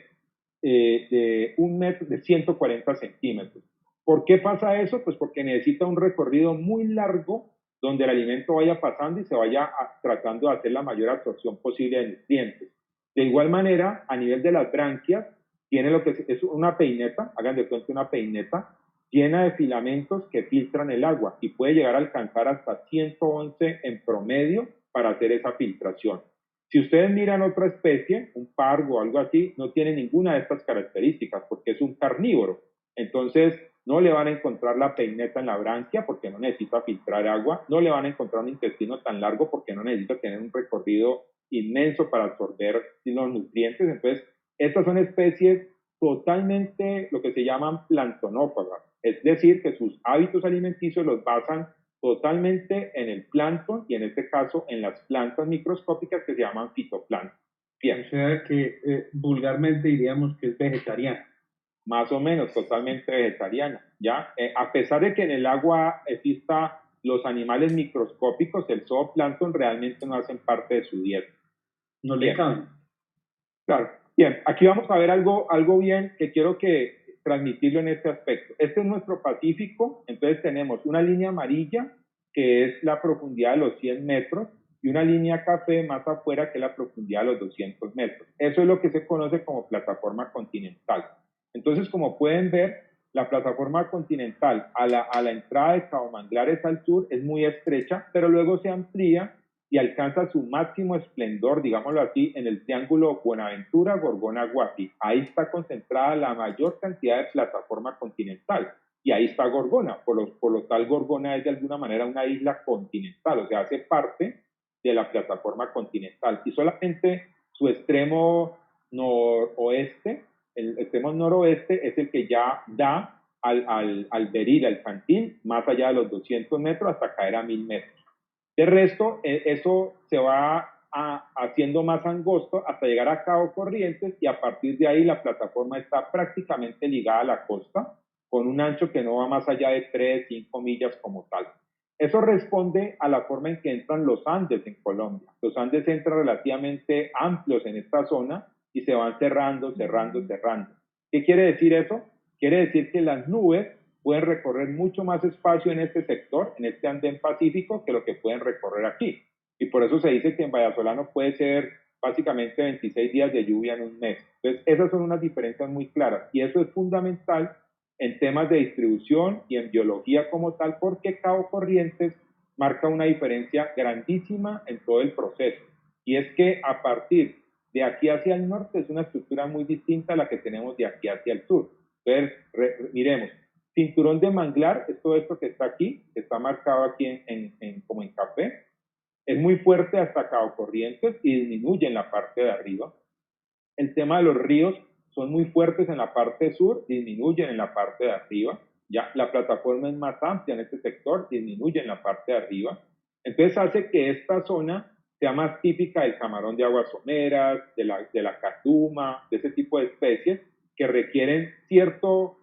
1 metro, de 140 centímetros. ¿Por qué pasa eso? Pues porque necesita un recorrido muy largo donde el alimento vaya pasando y se vaya tratando de hacer la mayor absorción posible de nutrientes. De igual manera, a nivel de las branquias, tiene lo que es una peineta, hagan de cuenta una peineta, llena de filamentos que filtran el agua y puede llegar a alcanzar hasta 111 en promedio para hacer esa filtración. Si ustedes miran otra especie, un pargo o algo así, no tiene ninguna de estas características porque es un carnívoro. Entonces, no le van a encontrar la peineta en la branquia porque no necesita filtrar agua, no le van a encontrar un intestino tan largo porque no necesita tener un recorrido inmenso para absorber los nutrientes. Entonces, estas son especies totalmente lo que se llaman planctonófagas, es decir, que sus hábitos alimenticios los basan totalmente en el plancton y en este caso en las plantas microscópicas que se llaman fitoplancton. Bien. O sea que vulgarmente diríamos que es vegetariana. Más o menos, totalmente vegetariana, ¿ya? A pesar de que en el agua exista los animales microscópicos, el zooplancton realmente no hacen parte de su dieta. No le caben. Claro. Bien, aquí vamos a ver algo bien que quiero que transmitirlo en este aspecto. Este es nuestro Pacífico, entonces tenemos una línea amarilla que es la profundidad de los 100 metros y una línea café más afuera que es la profundidad de los 200 metros. Eso es lo que se conoce como plataforma continental. Entonces, como pueden ver, la plataforma continental a la entrada de Cabo Manglares al sur es muy estrecha, pero luego se amplía y alcanza su máximo esplendor, digámoslo así, en el triángulo Buenaventura, Gorgona, Guapi. Ahí está concentrada la mayor cantidad de plataforma continental. Y ahí está Gorgona, por lo tal Gorgona es de alguna manera una isla continental, o sea, hace parte de la plataforma continental. Y solamente su extremo noroeste, el extremo noroeste es el que ya da al Beril, al Cantil, más allá de los 200 metros hasta caer a 1000 metros. De resto, eso se va haciendo más angosto hasta llegar a Cabo Corrientes y a partir de ahí la plataforma está prácticamente ligada a la costa con un ancho que no va más allá de 3, 5 millas como tal. Eso responde a la forma en que entran los Andes en Colombia. Los Andes entran relativamente amplios en esta zona y se van cerrando. ¿Qué quiere decir eso? Quiere decir que las nubes pueden recorrer mucho más espacio en este sector, en este andén pacífico, que lo que pueden recorrer aquí. Y por eso se dice que en Vallasolano puede ser básicamente 26 días de lluvia en un mes. Entonces, esas son unas diferencias muy claras. Y eso es fundamental en temas de distribución y en biología como tal, porque Cabo Corrientes marca una diferencia grandísima en todo el proceso. Y es que a partir de aquí hacia el norte es una estructura muy distinta a la que tenemos de aquí hacia el sur. Entonces, miremos, cinturón de manglar es todo esto que está aquí, que está marcado aquí como en café. Es muy fuerte hasta Cabo Corrientes y disminuye en la parte de arriba. El tema de los ríos son muy fuertes en la parte sur, disminuyen en la parte de arriba. Ya la plataforma es más amplia en este sector, disminuye en la parte de arriba. Entonces hace que esta zona sea más típica del camarón de aguas someras, de la catuma, de ese tipo de especies que requieren cierto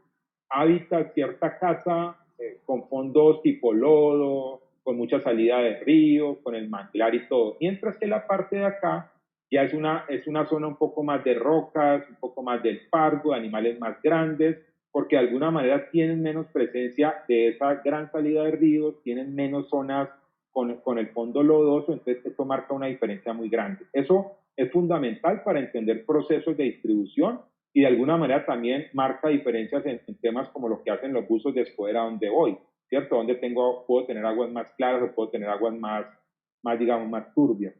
hábitat, cierta casa con fondos tipo lodo, con mucha salida de río, con el manglar y todo. Mientras que la parte de acá ya es una zona un poco más de rocas, un poco más del pargo, de animales más grandes, porque de alguna manera tienen menos presencia de esa gran salida de ríos, tienen menos zonas con el fondo lodoso, entonces esto marca una diferencia muy grande. Eso es fundamental para entender procesos de distribución y de alguna manera también marca diferencias en temas como lo que hacen los buzos de escoger a dónde voy, ¿cierto? Donde puedo tener aguas más claras o puedo tener aguas más digamos, más turbias.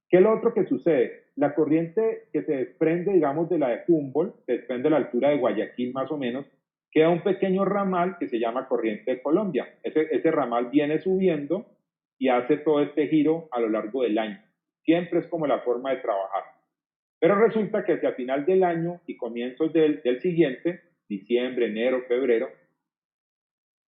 ¿Qué es lo otro que sucede? La corriente que se desprende, digamos, de la de Humboldt, se desprende a la altura de Guayaquil más o menos, queda un pequeño ramal que se llama corriente de Colombia. Ese ramal viene subiendo y hace todo este giro a lo largo del año. Siempre es como la forma de trabajar. Pero resulta que hacia final del año y comienzos del siguiente, diciembre, enero, febrero,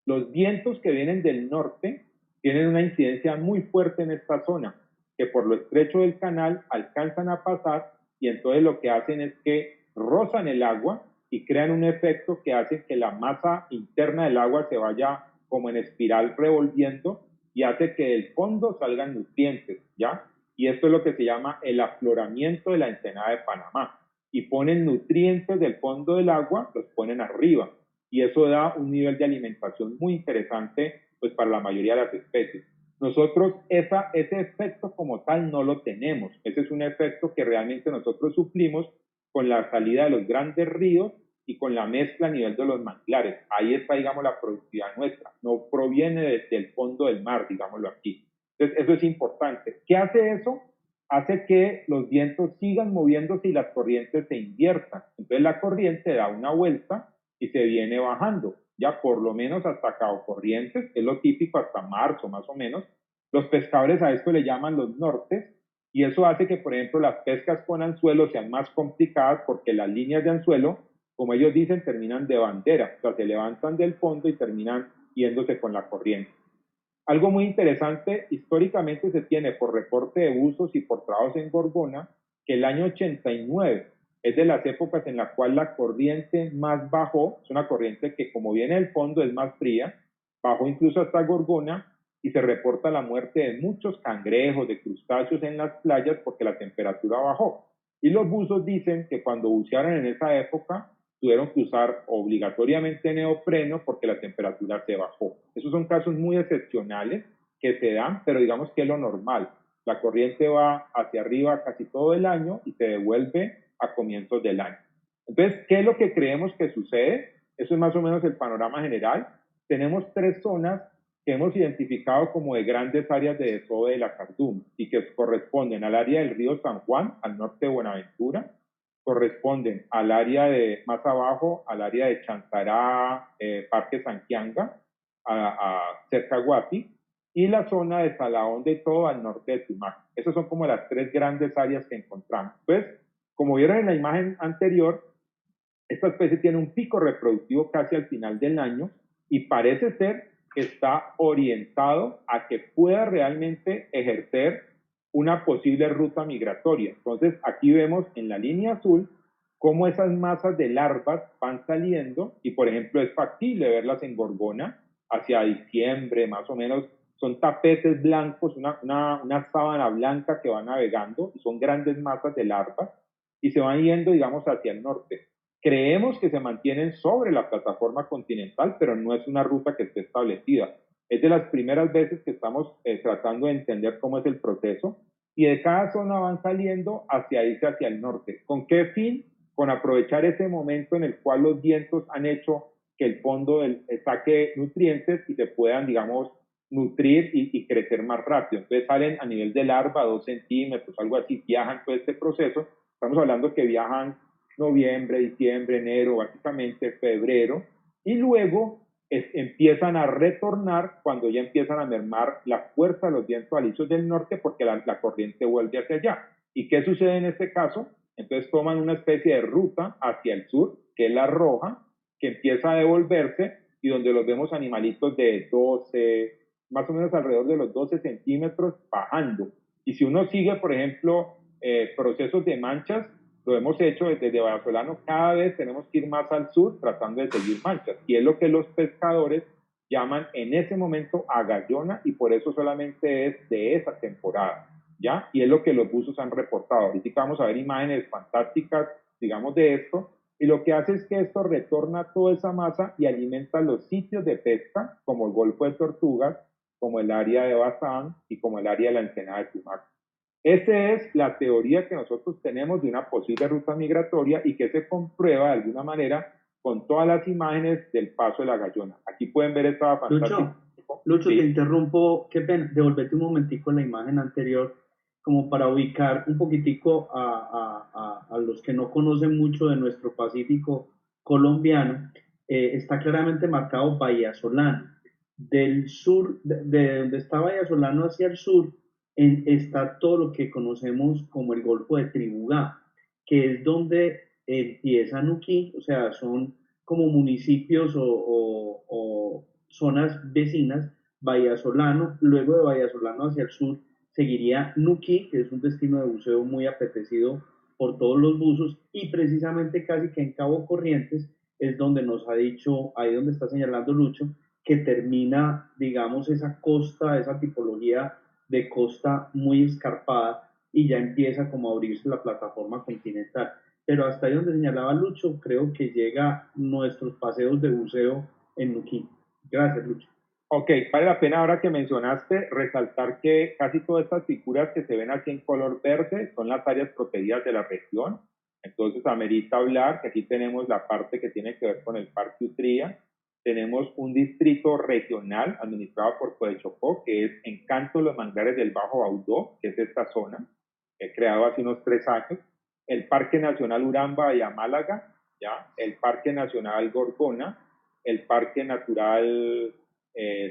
los vientos que vienen del norte tienen una incidencia muy fuerte en esta zona, que por lo estrecho del canal alcanzan a pasar y entonces lo que hacen es que rozan el agua y crean un efecto que hace que la masa interna del agua se vaya como en espiral revolviendo y hace que del fondo salgan nutrientes, ¿ya? Y esto es lo que se llama el afloramiento de la ensenada de Panamá. Y ponen nutrientes del fondo del agua, los ponen arriba y eso da un nivel de alimentación muy interesante pues para la mayoría de las especies. Nosotros ese efecto como tal no lo tenemos. Ese es un efecto que realmente nosotros suplimos con la salida de los grandes ríos y con la mezcla a nivel de los manglares. Ahí está, digamos, la productividad nuestra. No proviene del fondo del mar, digámoslo aquí. Entonces, eso es importante. ¿Qué hace eso? Hace que los vientos sigan moviéndose y las corrientes se inviertan. Entonces, la corriente da una vuelta y se viene bajando, ya por lo menos hasta Cabo Corrientes, es lo típico hasta marzo más o menos. Los pescadores a esto le llaman los nortes y eso hace que, por ejemplo, las pescas con anzuelo sean más complicadas porque las líneas de anzuelo, como ellos dicen, terminan de bandera, o sea, se levantan del fondo y terminan yéndose con la corriente. Algo muy interesante, históricamente se tiene por reporte de buzos y por trabajos en Gorgona, que el año 89 es de las épocas en la cual la corriente más bajó, es una corriente que como viene del fondo es más fría, bajó incluso hasta Gorgona y se reporta la muerte de muchos cangrejos, de crustáceos en las playas porque la temperatura bajó. Y los buzos dicen que cuando bucearon en esa época tuvieron que usar obligatoriamente neopreno porque la temperatura se bajó. Esos son casos muy excepcionales que se dan, pero digamos que es lo normal. La corriente va hacia arriba casi todo el año y se devuelve a comienzos del año. Entonces, ¿qué es lo que creemos que sucede? Eso es más o menos el panorama general. Tenemos 3 zonas que hemos identificado como de grandes áreas de desove de la Cardumen y que corresponden al área del río San Juan, al norte de Buenaventura, corresponden al área de más abajo, al área de Chantará, Parque Santianga, cerca de Guapi, y la zona de Salaón de todo al norte de Tumaco. Esas son como las 3 grandes áreas que encontramos. Pues, como vieron en la imagen anterior, esta especie tiene un pico reproductivo casi al final del año y parece ser que está orientado a que pueda realmente ejercer una posible ruta migratoria. Entonces, aquí vemos en la línea azul cómo esas masas de larvas van saliendo y, por ejemplo, es factible verlas en Gorgona hacia diciembre, más o menos. Son tapetes blancos, una sábana blanca que va navegando y son grandes masas de larvas y se van yendo, digamos, hacia el norte. Creemos que se mantienen sobre la plataforma continental, pero no es una ruta que esté establecida. Es de las primeras veces que estamos tratando de entender cómo es el proceso y de cada zona van saliendo hacia irse hacia el norte. ¿Con qué fin? Con aprovechar ese momento en el cual los vientos han hecho que el fondo saque nutrientes y se puedan, digamos, nutrir y crecer más rápido. Entonces salen a nivel de larva, 2 centímetros, algo así, viajan todo este proceso. Estamos hablando que viajan noviembre, diciembre, enero, básicamente febrero, y luego empiezan a retornar cuando ya empiezan a mermar la fuerza de los vientos alisios del norte porque la corriente vuelve hacia allá. ¿Y qué sucede en este caso? Entonces toman una especie de ruta hacia el sur, que es la roja, que empieza a devolverse y donde los vemos animalitos de 12, más o menos alrededor de los 12 centímetros bajando. Y si uno sigue, por ejemplo, procesos de manchas, lo hemos hecho desde Vallesolano, cada vez tenemos que ir más al sur tratando de seguir manchas. Y es lo que los pescadores llaman en ese momento agallona y por eso solamente es de esa temporada, ¿ya? Y es lo que los buzos han reportado. Ahorita vamos a ver imágenes fantásticas, digamos, de esto. Y lo que hace es que esto retorna toda esa masa y alimenta los sitios de pesca, como el Golfo de Tortugas, como el área de Bazán y como el área de la Ensenada de Tumaco. Esa es la teoría que nosotros tenemos de una posible ruta migratoria y que se comprueba de alguna manera con todas las imágenes del paso de la gallona. Aquí pueden ver esta fantástica. Lucho, sí. Te interrumpo, qué pena, devolvete un momentico en la imagen anterior, como para ubicar un poquitico a los que no conocen mucho de nuestro Pacífico colombiano. Está claramente marcado Vallasolano. Del sur, de donde está Vallasolano hacia el sur, está todo lo que conocemos como el Golfo de Tribugá, que es donde empieza Nuquí, o sea, son como municipios o zonas vecinas, Vallasolano, luego de Vallasolano hacia el sur seguiría Nuquí, que es un destino de buceo muy apetecido por todos los buzos, y precisamente casi que en Cabo Corrientes es donde nos ha dicho, ahí donde está señalando Lucho, que termina, digamos, esa costa, esa tipología de costa muy escarpada y ya empieza como a abrirse la plataforma continental. Pero hasta ahí donde señalaba Lucho, creo que llega nuestros paseos de buceo en Nuquí. Gracias, Lucho. Ok, vale la pena ahora que mencionaste resaltar que casi todas estas figuras que se ven aquí en color verde son las áreas protegidas de la región. Entonces amerita hablar que aquí tenemos la parte que tiene que ver con el Parque Utría. Tenemos un distrito regional administrado por Coechocó, que es Encanto de los Manglares del Bajo Baudó, que es esta zona, creado hace unos 3 años. El Parque Nacional Uramba y Amálaga, ¿ya? El Parque Nacional Gorgona, el Parque Natural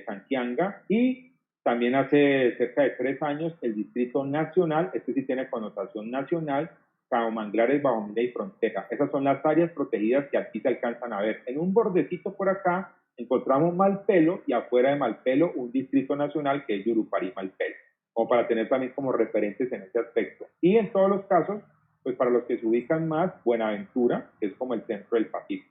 Santianga y también hace cerca de 3 años el Distrito Nacional, este sí tiene connotación nacional, Cabo Manglares, Bajo Mina y Frontera. Esas son las áreas protegidas que aquí se alcanzan a ver. En un bordecito por acá encontramos Malpelo y afuera de Malpelo un distrito nacional que es Yurupari Malpelo, como para tener también como referentes en ese aspecto. Y en todos los casos, pues para los que se ubican más, Buenaventura, que es como el centro del Pacífico.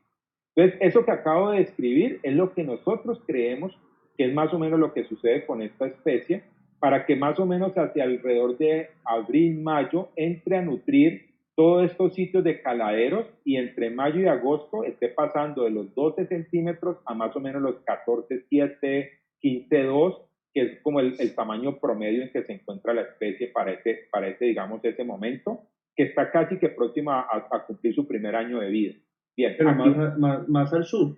Entonces, eso que acabo de describir es lo que nosotros creemos que es más o menos lo que sucede con esta especie, para que más o menos hacia alrededor de abril, mayo, entre a nutrir todos estos sitios de caladeros y entre mayo y agosto esté pasando de los 12 centímetros a más o menos los 14,7, 15,2, que es como el tamaño promedio en que se encuentra la especie para ese digamos, ese momento, que está casi que próxima a cumplir su primer año de vida. Bien, Pero aquí, más al sur.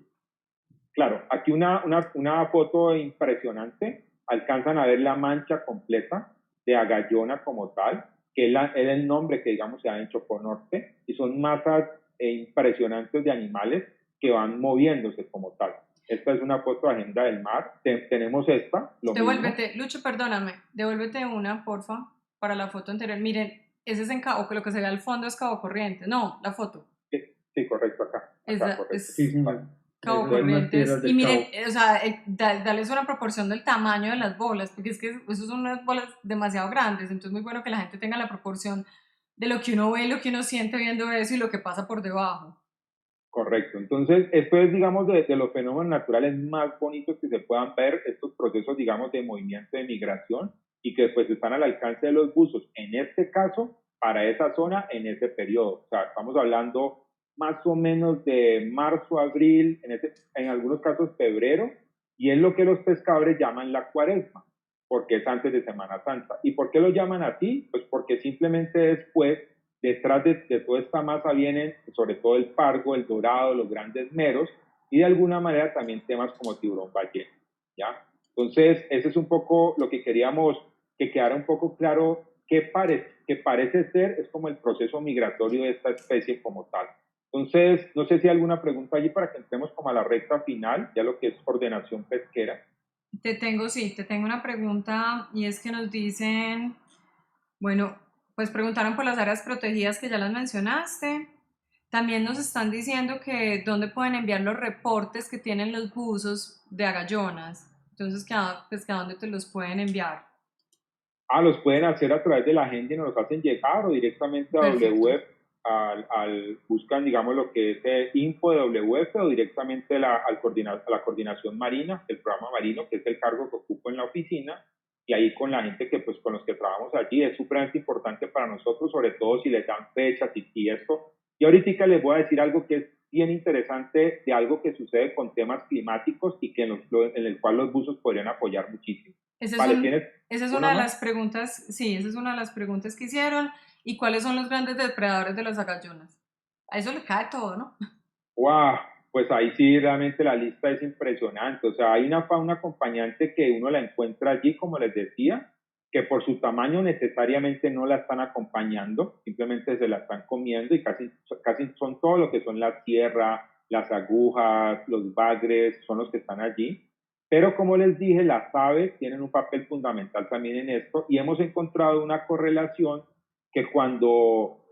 claro, aquí una foto impresionante, alcanzan a ver la mancha completa de agallona como tal, que es el nombre que digamos se da en Chocó Norte, y son masas impresionantes de animales que van moviéndose como tal. Esta es una foto de agenda del mar, tenemos esta, lo mismo. Devuélvete, Lucho, perdóname, devuélvete una, porfa, para la foto anterior. Miren, ese es en Cabo, que lo que se ve al fondo es Cabo Corrientes. No, la foto. Sí, sí, correcto, acá, correcto. Sí, Es sí, Vale. Cabo esas son unas Corrientes. piedras Y del miren, Cabo. o sea, darles una proporción del tamaño de las bolas, porque es que esos son unas bolas demasiado grandes, entonces es muy bueno que la gente tenga la proporción de lo que uno ve, lo que uno siente viendo eso y lo que pasa por debajo. Correcto. Entonces, esto es, digamos, de los fenómenos naturales más bonitos que se puedan ver, estos procesos, digamos, de movimiento de migración y que pues están al alcance de los buzos. En este caso, para esa zona, en ese periodo. O sea, estamos hablando más o menos de marzo, abril, en algunos casos febrero, y es lo que los pescadores llaman la cuaresma, porque es antes de Semana Santa. ¿Y por qué lo llaman así? Pues porque simplemente después detrás de toda esta masa vienen sobre todo el pargo, el dorado, los grandes meros y de alguna manera también temas como tiburón ballena, ¿ya? Entonces, ese es un poco lo que queríamos que quedara un poco claro que parece ser es como el proceso migratorio de esta especie como tal. Entonces, no sé si hay alguna pregunta allí para que entremos como a la recta final, ya lo que es ordenación pesquera. Sí, te tengo una pregunta y es que nos dicen, bueno, pues preguntaron por las áreas protegidas que ya las mencionaste. También nos están diciendo que dónde pueden enviar los reportes que tienen los buzos de agallonas. Entonces, pues, que a dónde te los pueden enviar. Los pueden hacer a través de la agenda y nos los hacen llegar o directamente a Perfecto. WF, buscan, digamos, lo que es info de WF o directamente a la coordinación marina, el programa marino, que es el cargo que ocupo en la oficina, y ahí con la gente que, pues, con los que trabajamos allí, es supremamente importante para nosotros, sobre todo si les dan fechas y esto. Y ahorita les voy a decir algo que es bien interesante de algo que sucede con temas climáticos y que en el cual los buzos podrían apoyar muchísimo. Esa es, Vale, ¿tienes esa es una una de más? las preguntas, sí, esa es una de las preguntas que hicieron. ¿Y cuáles son los grandes depredadores de las agallonas? A eso le cae todo, ¿no? Wow, pues ahí sí realmente la lista es impresionante. O sea, hay una fauna acompañante que uno la encuentra allí, como les decía, que por su tamaño necesariamente no la están acompañando, simplemente se la están comiendo y casi son todo lo que son la sierra, las agujas, los bagres, son los que están allí. Pero como les dije, las aves tienen un papel fundamental también en esto y hemos encontrado una correlación que cuando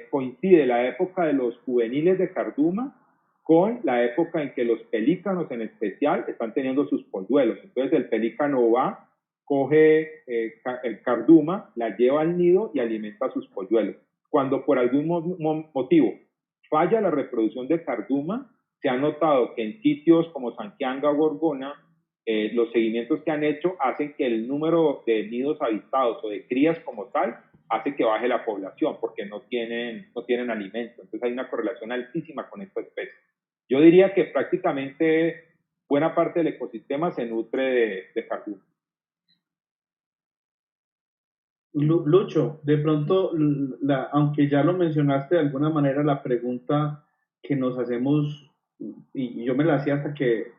coincide la época de los juveniles de carduma con la época en que los pelícanos en especial están teniendo sus polluelos. Entonces el pelícano va, coge el carduma, la lleva al nido y alimenta a sus polluelos. Cuando por algún motivo falla la reproducción de carduma, se ha notado que en sitios como Santiago o Gorgona, los seguimientos que han hecho hacen que el número de nidos avistados o de crías como tal hace que baje la población porque no tienen alimento. Entonces hay una correlación altísima con esta especie. Yo diría que prácticamente buena parte del ecosistema se nutre de cardumen. Lucho, de pronto, aunque ya lo mencionaste de alguna manera, la pregunta que nos hacemos, y yo me la hacía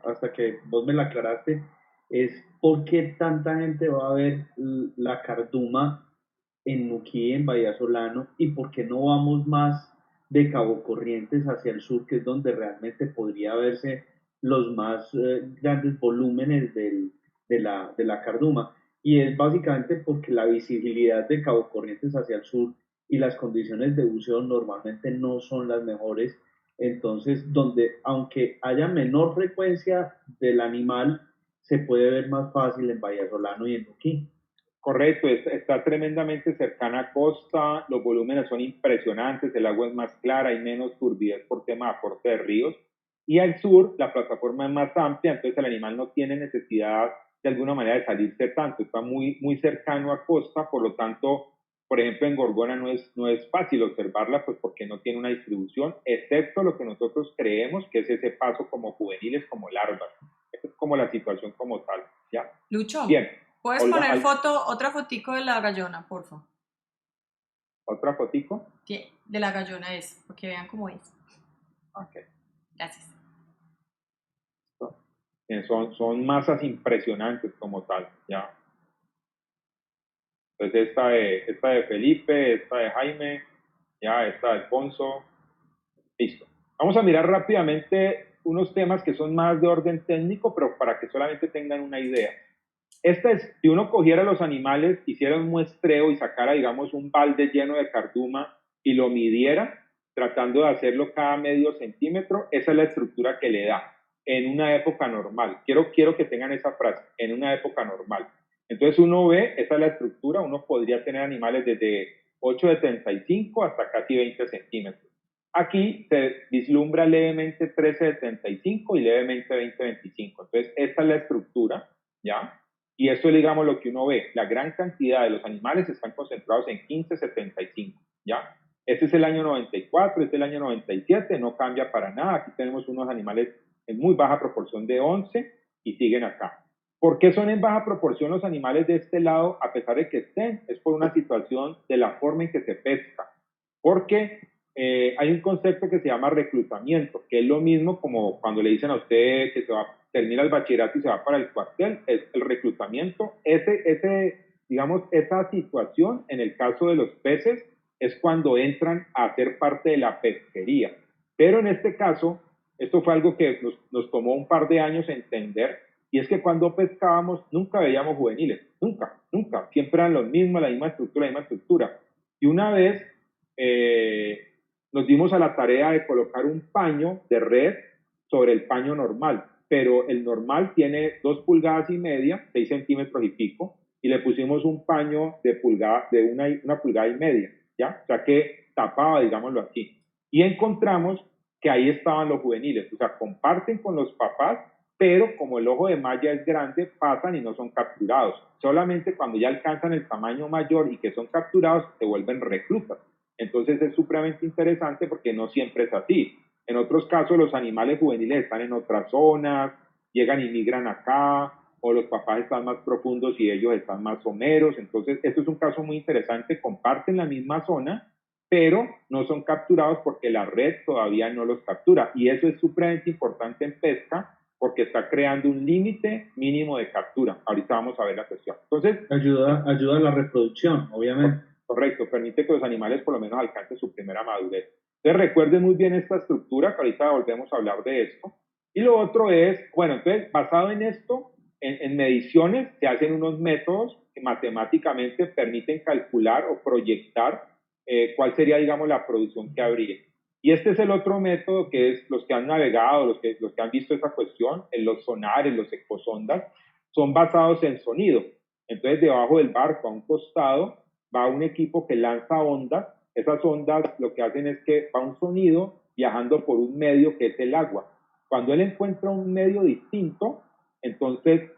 hasta que vos me la aclaraste, es ¿por qué tanta gente va a ver la carduma en Nuquí, en Bahía Solano, y por qué no vamos más de Cabo Corrientes hacia el sur, que es donde realmente podría verse los más grandes volúmenes de la carduma? Y es básicamente porque la visibilidad de Cabo Corrientes hacia el sur y las condiciones de buceo normalmente no son las mejores. Entonces, donde aunque haya menor frecuencia del animal, se puede ver más fácil en Bahía Solano y en Nuquí. Correcto, está tremendamente cercana a costa, los volúmenes son impresionantes, el agua es más clara, hay menos turbidez por tema de aporte de ríos. Y al sur, la plataforma es más amplia, entonces el animal no tiene necesidad de alguna manera de salirse tanto, está muy cercano a costa, por lo tanto por ejemplo, en Gorgona no es fácil observarla, pues porque no tiene una distribución, excepto lo que nosotros creemos que es ese paso como juveniles, como larvas. Esa es como la situación como tal, ¿ya? Lucho, Bien. ¿puedes Olga, poner otra fotico de la gallona, por favor? ¿otra fotico? De la gallona es, porque vean cómo es. Ok. Gracias. Son masas impresionantes como tal, ¿ya? Entonces esta de Felipe, esta de Jaime, ya, esta de Alfonso, listo. Vamos a mirar rápidamente unos temas que son más de orden técnico, pero para que solamente tengan una idea. Esta es, si uno cogiera los animales, hiciera un muestreo y sacara, digamos, un balde lleno de carduma y lo midiera, tratando de hacerlo cada medio centímetro, esa es la estructura que le da en una época normal. Quiero que tengan esa frase, en una época normal. Entonces uno ve, esa es la estructura, uno podría tener animales desde 8 de 35 hasta casi 20 centímetros. Aquí se vislumbra levemente 13 de 35 y levemente 20 de 25. Entonces esta es la estructura, ¿ya? Y eso es, digamos, lo que uno ve. La gran cantidad de los animales están concentrados en 1575, ¿ya? Este es el año 94, este es el año 97, no cambia para nada. Aquí tenemos unos animales en muy baja proporción de 11 y siguen acá. ¿Por qué son en baja proporción los animales de este lado, a pesar de que estén? Es por una situación de la forma en que se pesca. Porque hay un concepto que se llama reclutamiento, que es lo mismo como cuando le dicen a usted que termina el bachillerato y se va para el cuartel, es el reclutamiento. Digamos, esa situación, en el caso de los peces, es cuando entran a ser parte de la pesquería. Pero en este caso, esto fue algo que nos tomó un par de años entender, y es que cuando pescábamos nunca veíamos juveniles, nunca, siempre eran los mismos, la misma estructura. Y una vez nos dimos a la tarea de colocar un paño de red sobre el paño normal, pero el normal tiene 2 pulgadas y media, 6 centímetros y pico, y le pusimos un paño de una pulgada y media, ¿ya? O sea que tapaba, digámoslo así. Y encontramos que ahí estaban los juveniles, o sea, comparten con los papás, pero como el ojo de malla es grande, pasan y no son capturados. Solamente cuando ya alcanzan el tamaño mayor y que son capturados, se vuelven reclutas. Entonces es supremamente interesante porque no siempre es así. En otros casos, los animales juveniles están en otras zonas, llegan y migran acá, o los papás están más profundos y ellos están más someros. Entonces, esto es un caso muy interesante. Comparten la misma zona, pero no son capturados porque la red todavía no los captura. Y eso es supremamente importante en pesca porque está creando un límite mínimo de captura. Ahorita vamos a ver la cuestión. Entonces, ayuda a la reproducción, obviamente. Correcto, permite que los animales por lo menos alcancen su primera madurez. Entonces recuerden muy bien esta estructura, que ahorita volvemos a hablar de esto. Y lo otro es, bueno, entonces basado en esto, en mediciones se hacen unos métodos que matemáticamente permiten calcular o proyectar cuál sería, digamos, la producción que habría. Y este es el otro método que es los que han navegado, los que han visto esta cuestión, en los sonares, los ecosondas, son basados en sonido. Entonces debajo del barco, a un costado, va un equipo que lanza ondas. Esas ondas lo que hacen es que va un sonido viajando por un medio que es el agua. Cuando él encuentra un medio distinto, entonces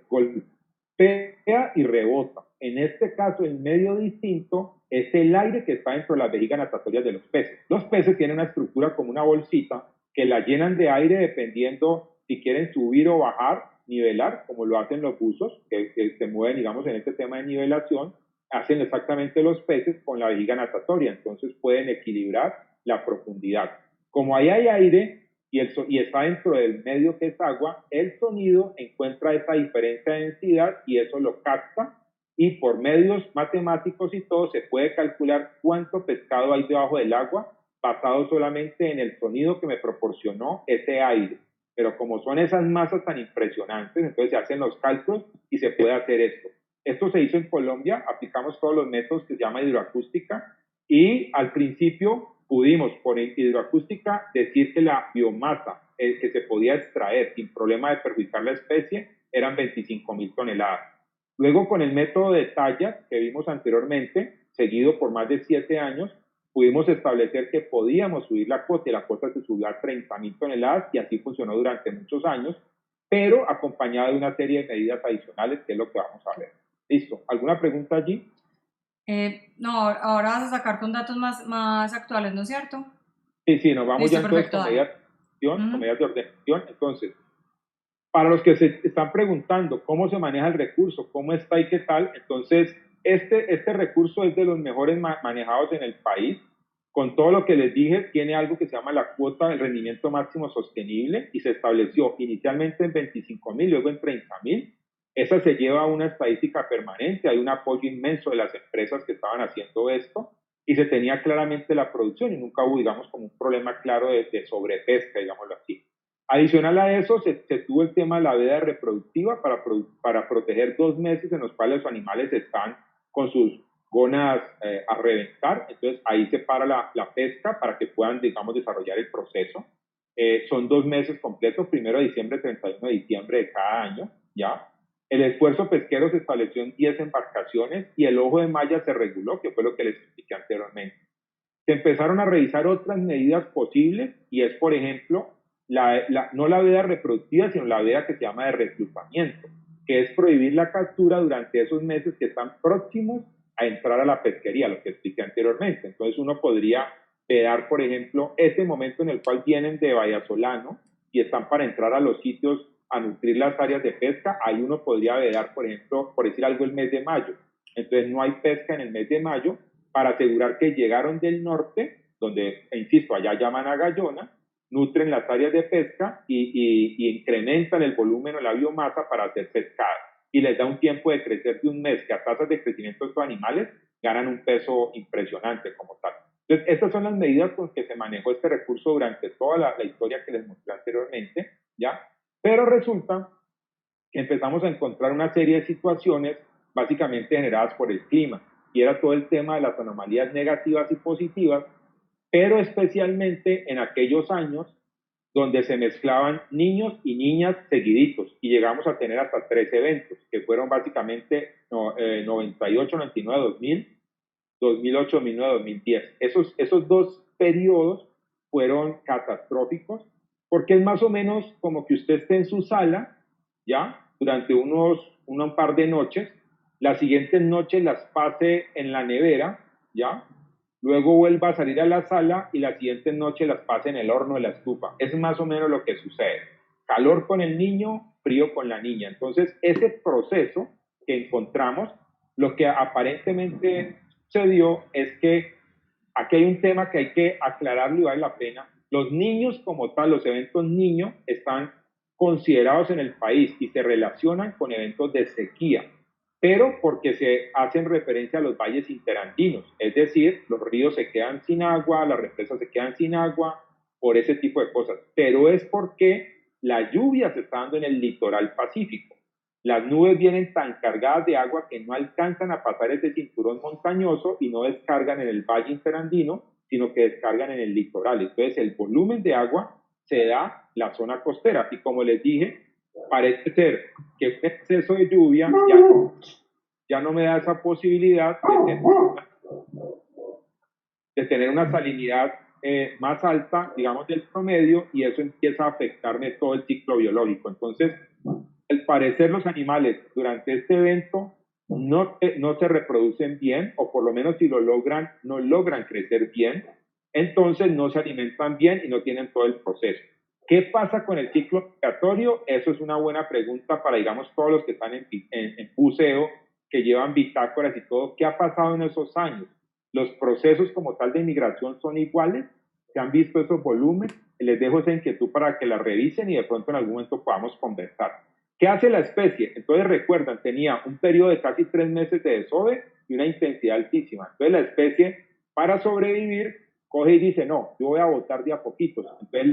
golpea y rebota. En este caso, el medio distinto es el aire que está dentro de las vejigas natatorias de los peces. Los peces tienen una estructura como una bolsita que la llenan de aire dependiendo si quieren subir o bajar, nivelar, como lo hacen los buzos, que se mueven, digamos, en este tema de nivelación, hacen exactamente los peces con la vejiga natatoria, entonces pueden equilibrar la profundidad. Como ahí hay aire y está dentro del medio que es agua, el sonido encuentra esa diferencia de densidad y eso lo capta y por medios matemáticos y todo se puede calcular cuánto pescado hay debajo del agua basado solamente en el sonido que me proporcionó ese aire. Pero como son esas masas tan impresionantes, entonces se hacen los cálculos y se puede hacer esto. Esto se hizo en Colombia, aplicamos todos los métodos que se llama hidroacústica y al principio pudimos por hidroacústica decir que la biomasa que se podía extraer sin problema de perjudicar la especie eran 25.000 toneladas. Luego con el método de tallas que vimos anteriormente, seguido por más de 7 años, pudimos establecer que podíamos subir la cuota y la cuota se subió a 30.000 toneladas y así funcionó durante muchos años, pero acompañada de una serie de medidas adicionales que es lo que vamos a ver. Listo. ¿Alguna pregunta allí? No, ahora vas a sacar con datos más actuales, ¿no es cierto? Sí, sí, nos vamos ya Listo, entonces perfecto, con dale. con Ujú. medidas de ordenación. Entonces, para los que se están preguntando cómo se maneja el recurso, cómo está y qué tal, entonces este recurso es de los mejores manejados en el país. Con todo lo que les dije, tiene algo que se llama la cuota del rendimiento máximo sostenible y se estableció inicialmente en 25.000, luego en 30.000. Esa se lleva a una estadística permanente, hay un apoyo inmenso de las empresas que estaban haciendo esto y se tenía claramente la producción y nunca hubo, digamos, como un problema claro de sobrepesca, digámoslo así. Adicional a eso, se tuvo el tema de la veda reproductiva para proteger 2 meses en los cuales los animales están con sus gonas a reventar. Entonces, ahí se para la pesca para que puedan, digamos, desarrollar el proceso. Son 2 meses completos, 1 de diciembre, 31 de diciembre de cada año, ¿ya? El esfuerzo pesquero se estableció en 10 embarcaciones y el ojo de malla se reguló, que fue lo que les expliqué anteriormente. Se empezaron a revisar otras medidas posibles y es, por ejemplo, no la veda reproductiva, sino la veda que se llama de reclutamiento, que es prohibir la captura durante esos meses que están próximos a entrar a la pesquería, lo que expliqué anteriormente. Entonces uno podría vedar, por ejemplo, ese momento en el cual vienen de Vallasolano y están para entrar a los sitios a nutrir las áreas de pesca, ahí uno podría vedar, por ejemplo, por decir algo, el mes de mayo. Entonces no hay pesca en el mes de mayo, para asegurar que llegaron del norte, donde, insisto, allá llaman a Gallona, nutren las áreas de pesca y incrementan el volumen o la biomasa para hacer pescado. Y les da un tiempo de crecer de un mes, que a tasas de crecimiento de estos animales ganan un peso impresionante como tal. Entonces, estas son las medidas con que se manejó este recurso durante toda la historia que les mostré anteriormente, ¿ya? Pero resulta que empezamos a encontrar una serie de situaciones básicamente generadas por el clima, y era todo el tema de las anomalías negativas y positivas, pero especialmente en aquellos años donde se mezclaban niños y niñas seguiditos, y llegamos a tener hasta 3 eventos, que fueron básicamente 98, 99, 2000, 2008, 2009, 2010. Esos dos periodos fueron catastróficos, porque es más o menos como que usted esté en su sala, ¿ya? Durante un par de noches, las siguientes noches las pase en la nevera, ¿ya? Luego vuelva a salir a la sala y la siguiente noche las pase en el horno de la estufa. Es más o menos lo que sucede. Calor con el niño, frío con la niña. Entonces, ese proceso que encontramos, lo que aparentemente se dio es que aquí hay un tema que hay que aclararlo y vale la pena. Los niños como tal, los eventos niños, están considerados en el país y se relacionan con eventos de sequía, pero porque se hacen referencia a los valles interandinos, es decir, los ríos se quedan sin agua, las represas se quedan sin agua, por ese tipo de cosas, pero es porque la lluvia se está dando en el litoral pacífico. Las nubes vienen tan cargadas de agua que no alcanzan a pasar ese cinturón montañoso y no descargan en el valle interandino, sino que descargan en el litoral. Entonces el volumen de agua se da la zona costera y, como les dije, parece ser que un exceso de lluvia ya no me da esa posibilidad de tener una salinidad más alta, digamos, del promedio, y eso empieza a afectarme todo el ciclo biológico. Entonces, al parecer los animales durante este evento no se reproducen bien, o por lo menos si lo logran, no logran crecer bien, entonces no se alimentan bien y no tienen todo el proceso. ¿Qué pasa con el ciclo migratorio? Eso es una buena pregunta para, digamos, todos los que están en buceo, que llevan bitácoras y todo. ¿Qué ha pasado en esos años? Los procesos como tal de migración son iguales, se han visto esos volúmenes, les dejo esa inquietud para que la revisen y de pronto en algún momento podamos conversar. ¿Qué hace la especie? Entonces recuerdan, tenía un periodo de casi 3 meses de desove y una intensidad altísima. Entonces la especie, para sobrevivir, coge y dice, no, yo voy a botar de a poquitos. Entonces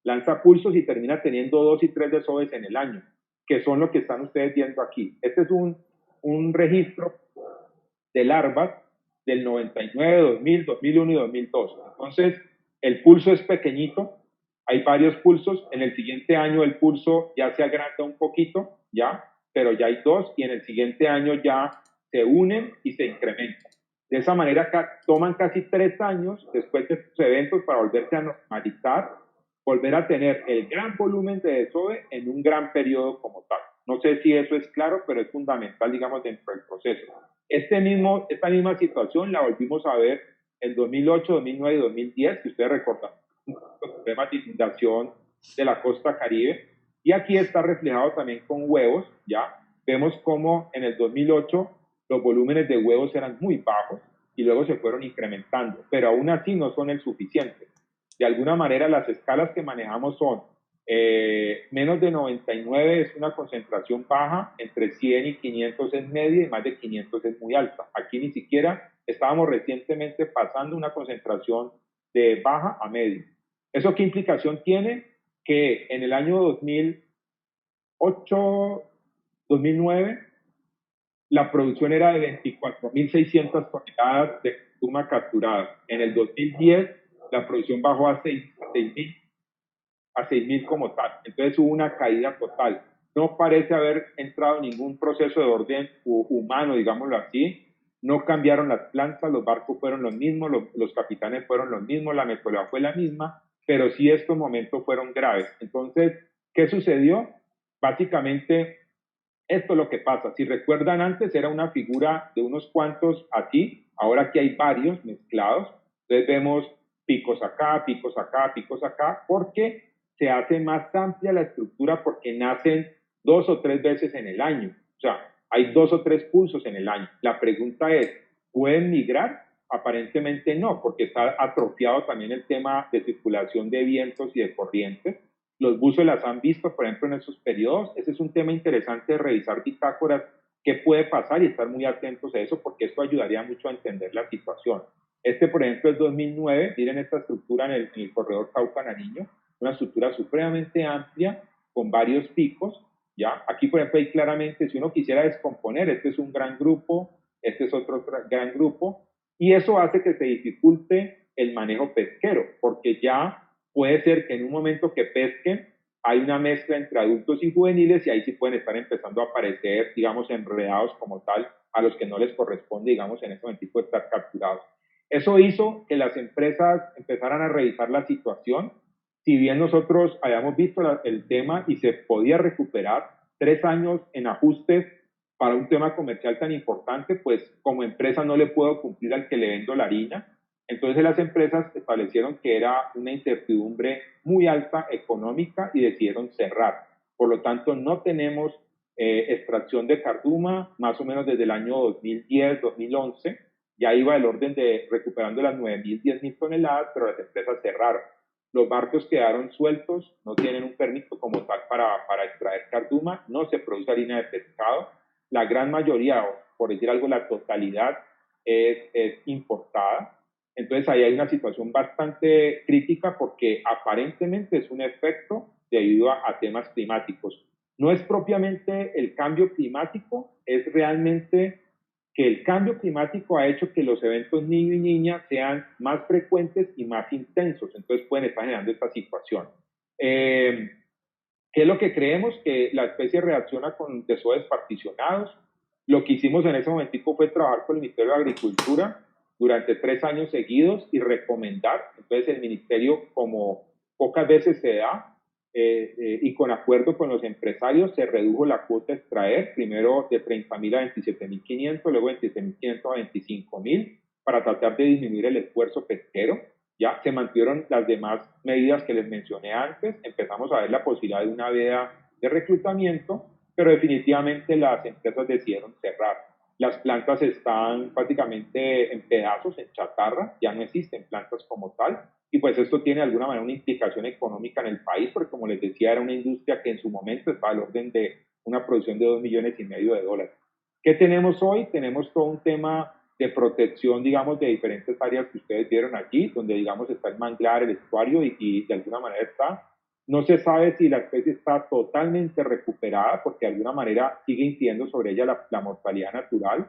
lanza pulsos y termina teniendo 2 y 3 desoves en el año, que son lo que están ustedes viendo aquí. Este es un registro de larvas del 99, 2000, 2001 y 2002. Entonces, el pulso es pequeñito, hay varios pulsos, en el siguiente año el pulso ya se agranda un poquito, ya, pero ya hay dos, y en el siguiente año ya se unen y se incrementan. De esa manera toman casi 3 años después de estos eventos para volverse a normalizar, volver a tener el gran volumen de desove en un gran periodo como tal. No sé si eso es claro, pero es fundamental, digamos, dentro del proceso. Esta misma situación la volvimos a ver en 2008, 2009 y 2010, que ustedes recordan, los problemas de inundación de la costa Caribe. Y aquí está reflejado también con huevos, ¿ya? Vemos cómo en el 2008 los volúmenes de huevos eran muy bajos y luego se fueron incrementando, pero aún así no son el suficiente. De alguna manera las escalas que manejamos son menos de 99 es una concentración baja, entre 100 y 500 es media y más de 500 es muy alta. Aquí ni siquiera estábamos recientemente pasando una concentración de baja a media. ¿Eso qué implicación tiene? Que en el año 2008, 2009, la producción era de 24.600 toneladas de cardumen capturada. En el 2010, la producción bajó a 6.000 como tal. Entonces hubo una caída total. No parece haber entrado ningún proceso de orden humano, digámoslo así. No cambiaron las plantas, los barcos fueron los mismos, los capitanes fueron los mismos, la metodología fue la misma, pero sí estos momentos fueron graves. Entonces, ¿qué sucedió? Básicamente, esto es lo que pasa. Si recuerdan, antes era una figura de unos cuantos aquí, ahora aquí hay varios mezclados. Entonces vemos picos acá, picos acá, picos acá, porque se hace más amplia la estructura porque nacen 2 o 3 veces en el año. O sea, hay 2 o 3 pulsos en el año. La pregunta es, ¿pueden migrar? Aparentemente no, porque está atrofiado también el tema de circulación de vientos y de corrientes. Los buzos las han visto, por ejemplo, en esos periodos. Ese es un tema interesante de revisar bitácoras, qué puede pasar y estar muy atentos a eso, porque esto ayudaría mucho a entender la situación. Este, por ejemplo, es 2009. Miren esta estructura en el corredor Cauca-Nariño, una estructura supremamente amplia con varios picos. ¿Ya? Aquí, por ejemplo, hay claramente, si uno quisiera descomponer, este es un gran grupo, este es otro gran grupo, y eso hace que se dificulte el manejo pesquero, porque ya puede ser que en un momento que pesquen hay una mezcla entre adultos y juveniles y ahí sí pueden estar empezando a aparecer, digamos, enredados como tal a los que no les corresponde, digamos, en ese momento estar capturados. Eso hizo que las empresas empezaran a revisar la situación. Si bien nosotros habíamos visto el tema y se podía recuperar 3 años en ajustes para un tema comercial tan importante, pues como empresa no le puedo cumplir al que le vendo la harina. Entonces las empresas establecieron que era una incertidumbre muy alta económica y decidieron cerrar. Por lo tanto, no tenemos extracción de carduma más o menos desde el año 2010, 2011. Ya iba el orden de recuperando las 9.000, 10.000 toneladas, pero las empresas cerraron. Los barcos quedaron sueltos, no tienen un permiso como tal para extraer carduma, no se produce harina de pescado. La gran mayoría, o por decir algo, la totalidad es importada. Entonces ahí hay una situación bastante crítica porque aparentemente es un efecto debido a temas climáticos. No es propiamente el cambio climático, es realmente que el cambio climático ha hecho que los eventos niño y niña sean más frecuentes y más intensos, entonces pueden estar generando esta situación. ¿Qué es lo que creemos? Que la especie reacciona con desoves particionados. Lo que hicimos en ese momentico fue trabajar con el Ministerio de Agricultura durante 3 años seguidos y recomendar. Entonces el Ministerio, como pocas veces se da, y con acuerdo con los empresarios, se redujo la cuota a extraer, primero de 30.000 a 27.500, luego de 27.500 a 25.000, para tratar de disminuir el esfuerzo pesquero. Ya se mantuvieron las demás medidas que les mencioné antes, empezamos a ver la posibilidad de una veda de reclutamiento, pero definitivamente las empresas decidieron cerrar. Las plantas están prácticamente en pedazos, en chatarra, ya no existen plantas como tal, y pues esto tiene de alguna manera una implicación económica en el país, porque como les decía, era una industria que en su momento estaba al orden de una producción de $2,500,000. ¿Qué tenemos hoy? Tenemos todo un tema de protección, digamos, de diferentes áreas que ustedes vieron aquí, donde, digamos, está el manglar, el estuario y de alguna manera está. No se sabe si la especie está totalmente recuperada, porque de alguna manera sigue incidiendo sobre ella la mortalidad natural.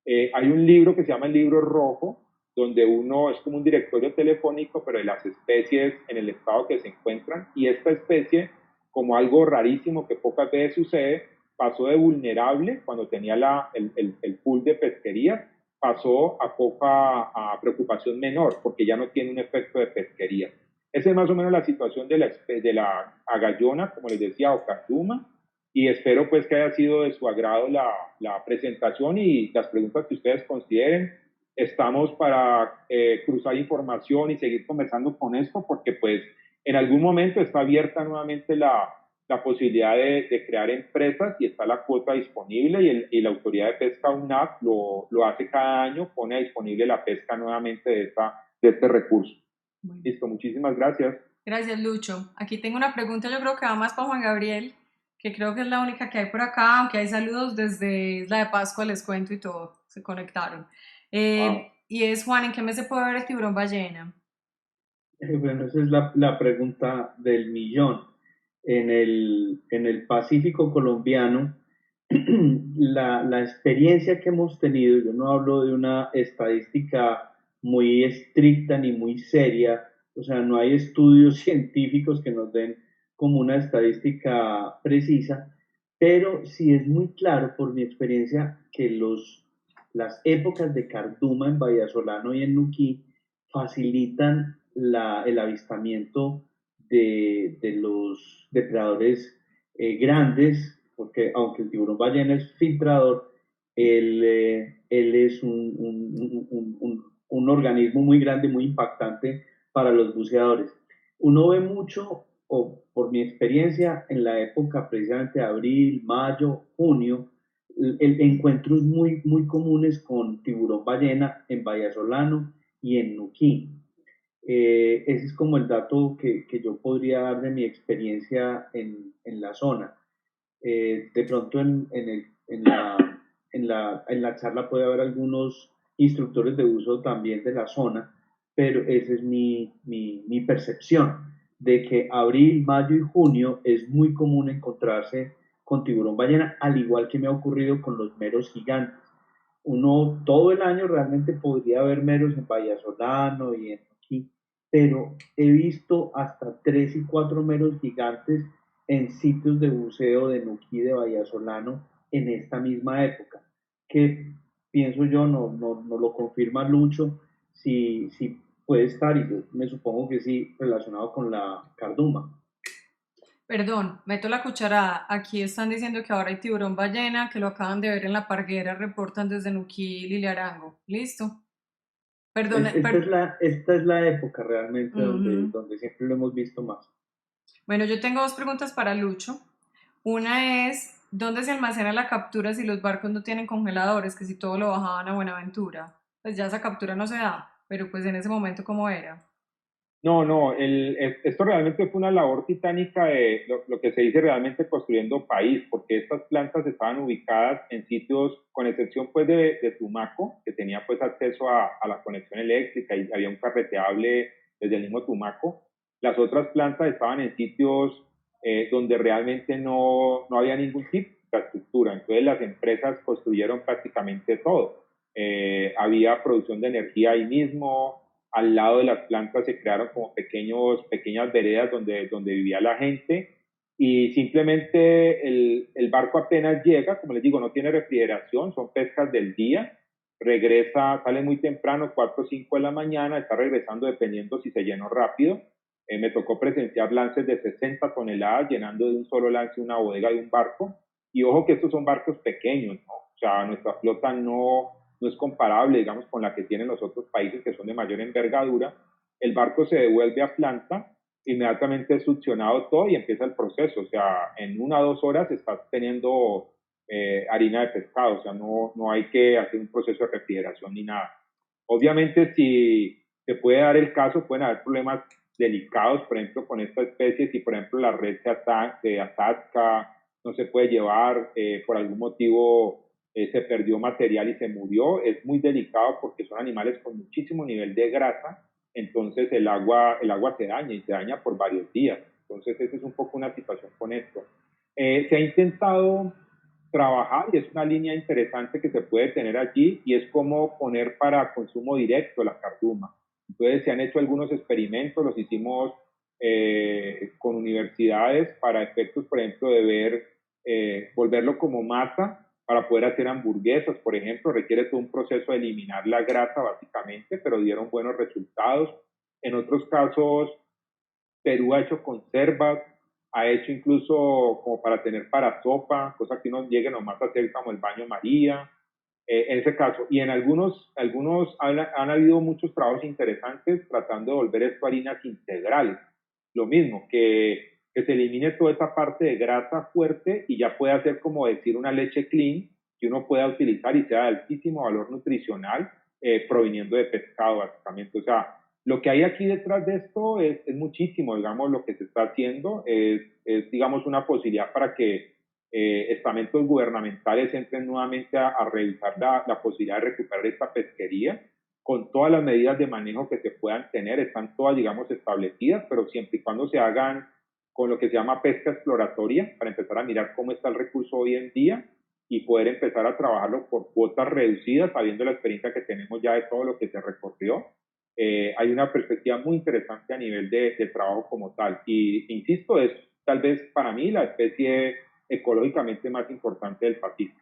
Hay un libro que se llama el libro rojo, donde uno es como un directorio telefónico, pero de las especies en el estado que se encuentran, y esta especie, como algo rarísimo que pocas veces sucede, pasó de vulnerable cuando tenía el pool de pesquería, pasó a preocupación menor, porque ya no tiene un efecto de pesquería. Esa es más o menos la situación de la agallona, como les decía, o carduma, y espero pues que haya sido de su agrado la presentación y las preguntas que ustedes consideren. Estamos para cruzar información y seguir conversando con esto porque pues en algún momento está abierta nuevamente la posibilidad de crear empresas y está la cuota disponible y la Autoridad de Pesca UNAP lo hace cada año, pone disponible la pesca nuevamente de este recurso. Bueno. Listo, muchísimas gracias. Gracias, Lucho. Aquí tengo una pregunta, yo creo que va más para Juan Gabriel, que creo que es la única que hay por acá, aunque hay saludos desde Isla de Pascua, les cuento y todo, se conectaron. Wow. Y es, Juan, ¿en qué mes se puede ver el tiburón ballena? Bueno, esa es la pregunta del millón. En el Pacífico colombiano, la experiencia que hemos tenido, yo no hablo de una estadística muy estricta ni muy seria, o sea, no hay estudios científicos que nos den como una estadística precisa, pero sí es muy claro por mi experiencia que las épocas de Carduma en Vallasolano y en Nuquí facilitan el avistamiento de los depredadores grandes, porque aunque el tiburón ballena es filtrador, él es un organismo muy grande, muy impactante para los buceadores. Uno ve mucho, o por mi experiencia, en la época precisamente de abril, mayo, junio, encuentros muy comunes con tiburón ballena en Vallasolano y en Nuquí. Ese es como el dato que yo podría dar de mi experiencia en la zona. De pronto en la charla puede haber algunos instructores de uso también de la zona, pero esa es mi percepción de que abril, mayo y junio es muy común encontrarse con tiburón ballena, al igual que me ha ocurrido con los meros gigantes. Uno todo el año realmente podría ver meros en Vallasolano y en aquí, pero he visto hasta 3 y 4 meros gigantes en sitios de buceo de Nuquí de Vallasolano en esta misma época, que pienso yo no lo confirma Lucho, si puede estar, y yo me supongo que sí, relacionado con la carduma. Perdón, meto la cucharada. Aquí están diciendo que ahora hay tiburón ballena, que lo acaban de ver en la parguera, reportan desde Nuquí, Liliarango. ¿Listo? Perdón, Esta es la época realmente ujú. donde siempre lo hemos visto más. Bueno, yo tengo dos preguntas para Lucho. Una es, ¿dónde se almacena la captura si los barcos no tienen congeladores? Que si todo lo bajaban a Buenaventura. Pues ya esa captura no se da, pero pues en ese momento, ¿cómo era? No, esto realmente fue una labor titánica de lo que se dice realmente construyendo país, porque estas plantas estaban ubicadas en sitios, con excepción pues de Tumaco, que tenía pues acceso a la conexión eléctrica y había un carreteable desde el mismo Tumaco. Las otras plantas estaban en sitios donde realmente no había ningún tipo de infraestructura, entonces las empresas construyeron prácticamente todo. Había producción de energía ahí mismo, al lado de las plantas se crearon como pequeñas veredas donde vivía la gente y simplemente el barco apenas llega, como les digo, no tiene refrigeración, son pescas del día, regresa, sale muy temprano, 4 o 5 de la mañana, está regresando dependiendo si se llenó rápido. Me tocó presenciar lances de 60 toneladas llenando de un solo lance una bodega de un barco. Y ojo que estos son barcos pequeños, ¿no? O sea, nuestra flota no es comparable, digamos, con la que tienen los otros países que son de mayor envergadura. El barco se devuelve a planta, inmediatamente es succionado todo y empieza el proceso. O sea, en 1 o 2 horas estás teniendo harina de pescado, o sea, no hay que hacer un proceso de refrigeración ni nada. Obviamente, si se puede dar el caso, pueden haber problemas delicados, por ejemplo, con esta especie, si por ejemplo la red se atasca, no se puede llevar, por algún motivo se perdió material y se murió, es muy delicado porque son animales con muchísimo nivel de grasa, entonces el agua se daña y se daña por varios días. Entonces esa es un poco una situación con esto. Se ha intentado trabajar y es una línea interesante que se puede tener allí y es como poner para consumo directo la carduma. Entonces se han hecho algunos experimentos, los hicimos con universidades para efectos, por ejemplo, de ver, volverlo como masa para poder hacer hamburguesas, por ejemplo, requiere todo un proceso de eliminar la grasa básicamente, pero dieron buenos resultados. En otros casos, Perú ha hecho conservas, ha hecho incluso como para tener para sopa, cosa que uno llegue nomás a hacer como el baño María, en ese caso. Y en algunos han habido muchos trabajos interesantes tratando de volver esto a harinas integrales. Lo mismo, que se elimine toda esa parte de grasa fuerte y ya pueda ser como decir una leche clean que uno pueda utilizar y sea de altísimo valor nutricional proviniendo de pescado básicamente. O sea, lo que hay aquí detrás de esto es muchísimo, digamos, lo que se está haciendo es digamos, una posibilidad para que estamentos gubernamentales entren nuevamente a revisar la posibilidad de recuperar esta pesquería con todas las medidas de manejo que se puedan tener, están todas, digamos, establecidas, pero siempre y cuando se hagan con lo que se llama pesca exploratoria, para empezar a mirar cómo está el recurso hoy en día y poder empezar a trabajarlo por cuotas reducidas, sabiendo la experiencia que tenemos ya de todo lo que se recorrió. Hay una perspectiva muy interesante a nivel de trabajo como tal. Y insisto, es tal vez para mí la especie ecológicamente más importante del Pacífico.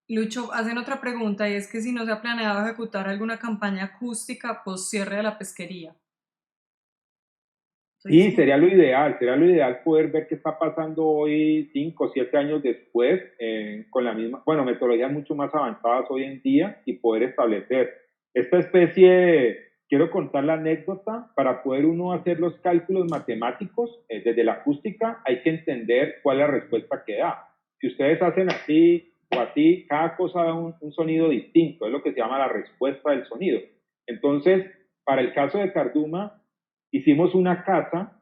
Lucho, hacen otra pregunta y es que si no se ha planeado ejecutar alguna campaña acústica post cierre de la pesquería. Sí, Sí. sería lo ideal poder ver qué está pasando hoy, 5 o 7 años después, con la misma, bueno, metodologías mucho más avanzadas hoy en día y poder establecer esta especie. Quiero contar la anécdota, para poder uno hacer los cálculos matemáticos desde la acústica hay que entender cuál es la respuesta que da. Si ustedes hacen así o así, cada cosa da un sonido distinto, es lo que se llama la respuesta del sonido. Entonces, para el caso de Carduma, hicimos una casa,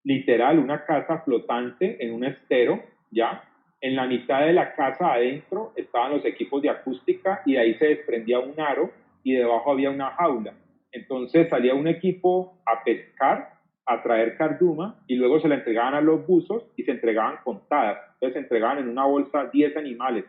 literal, una casa flotante en un estero, ¿ya? En la mitad de la casa adentro estaban los equipos de acústica y de ahí se desprendía un aro y debajo había una jaula. Entonces salía un equipo a pescar, a traer carduma y luego se la entregaban a los buzos y se entregaban contadas. Entonces se entregaban en una bolsa 10 animales.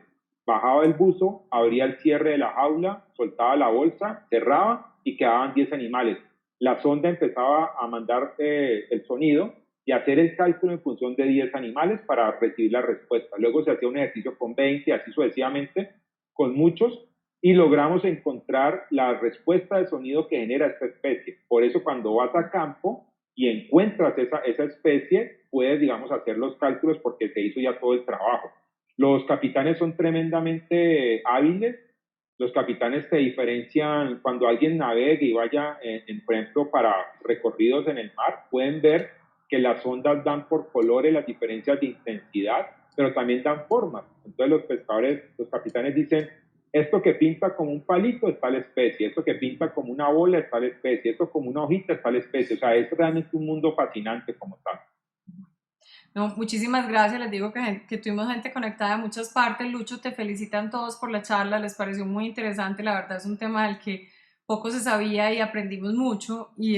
Bajaba el buzo, abría el cierre de la jaula, soltaba la bolsa, cerraba y quedaban 10 animales. La sonda empezaba a mandar el sonido y hacer el cálculo en función de 10 animales para recibir la respuesta. Luego se hacía un ejercicio con 20, así sucesivamente, con muchos, y logramos encontrar la respuesta de sonido que genera esta especie. Por eso cuando vas a campo y encuentras esa especie, puedes, digamos, hacer los cálculos porque se hizo ya todo el trabajo. Los capitanes son tremendamente hábiles. Los capitanes te diferencian cuando alguien navegue y vaya, por ejemplo, para recorridos en el mar, pueden ver que las ondas dan por colores las diferencias de intensidad, pero también dan formas. Entonces los pescadores, los capitanes dicen, esto que pinta como un palito es tal especie, esto que pinta como una bola es tal especie, esto como una hojita es tal especie. O sea, es realmente un mundo fascinante como tal. No, muchísimas gracias. Les digo que tuvimos gente conectada de muchas partes. Lucho, te felicitan todos por la charla. Les pareció muy interesante. La verdad es un tema del que poco se sabía y aprendimos mucho. Y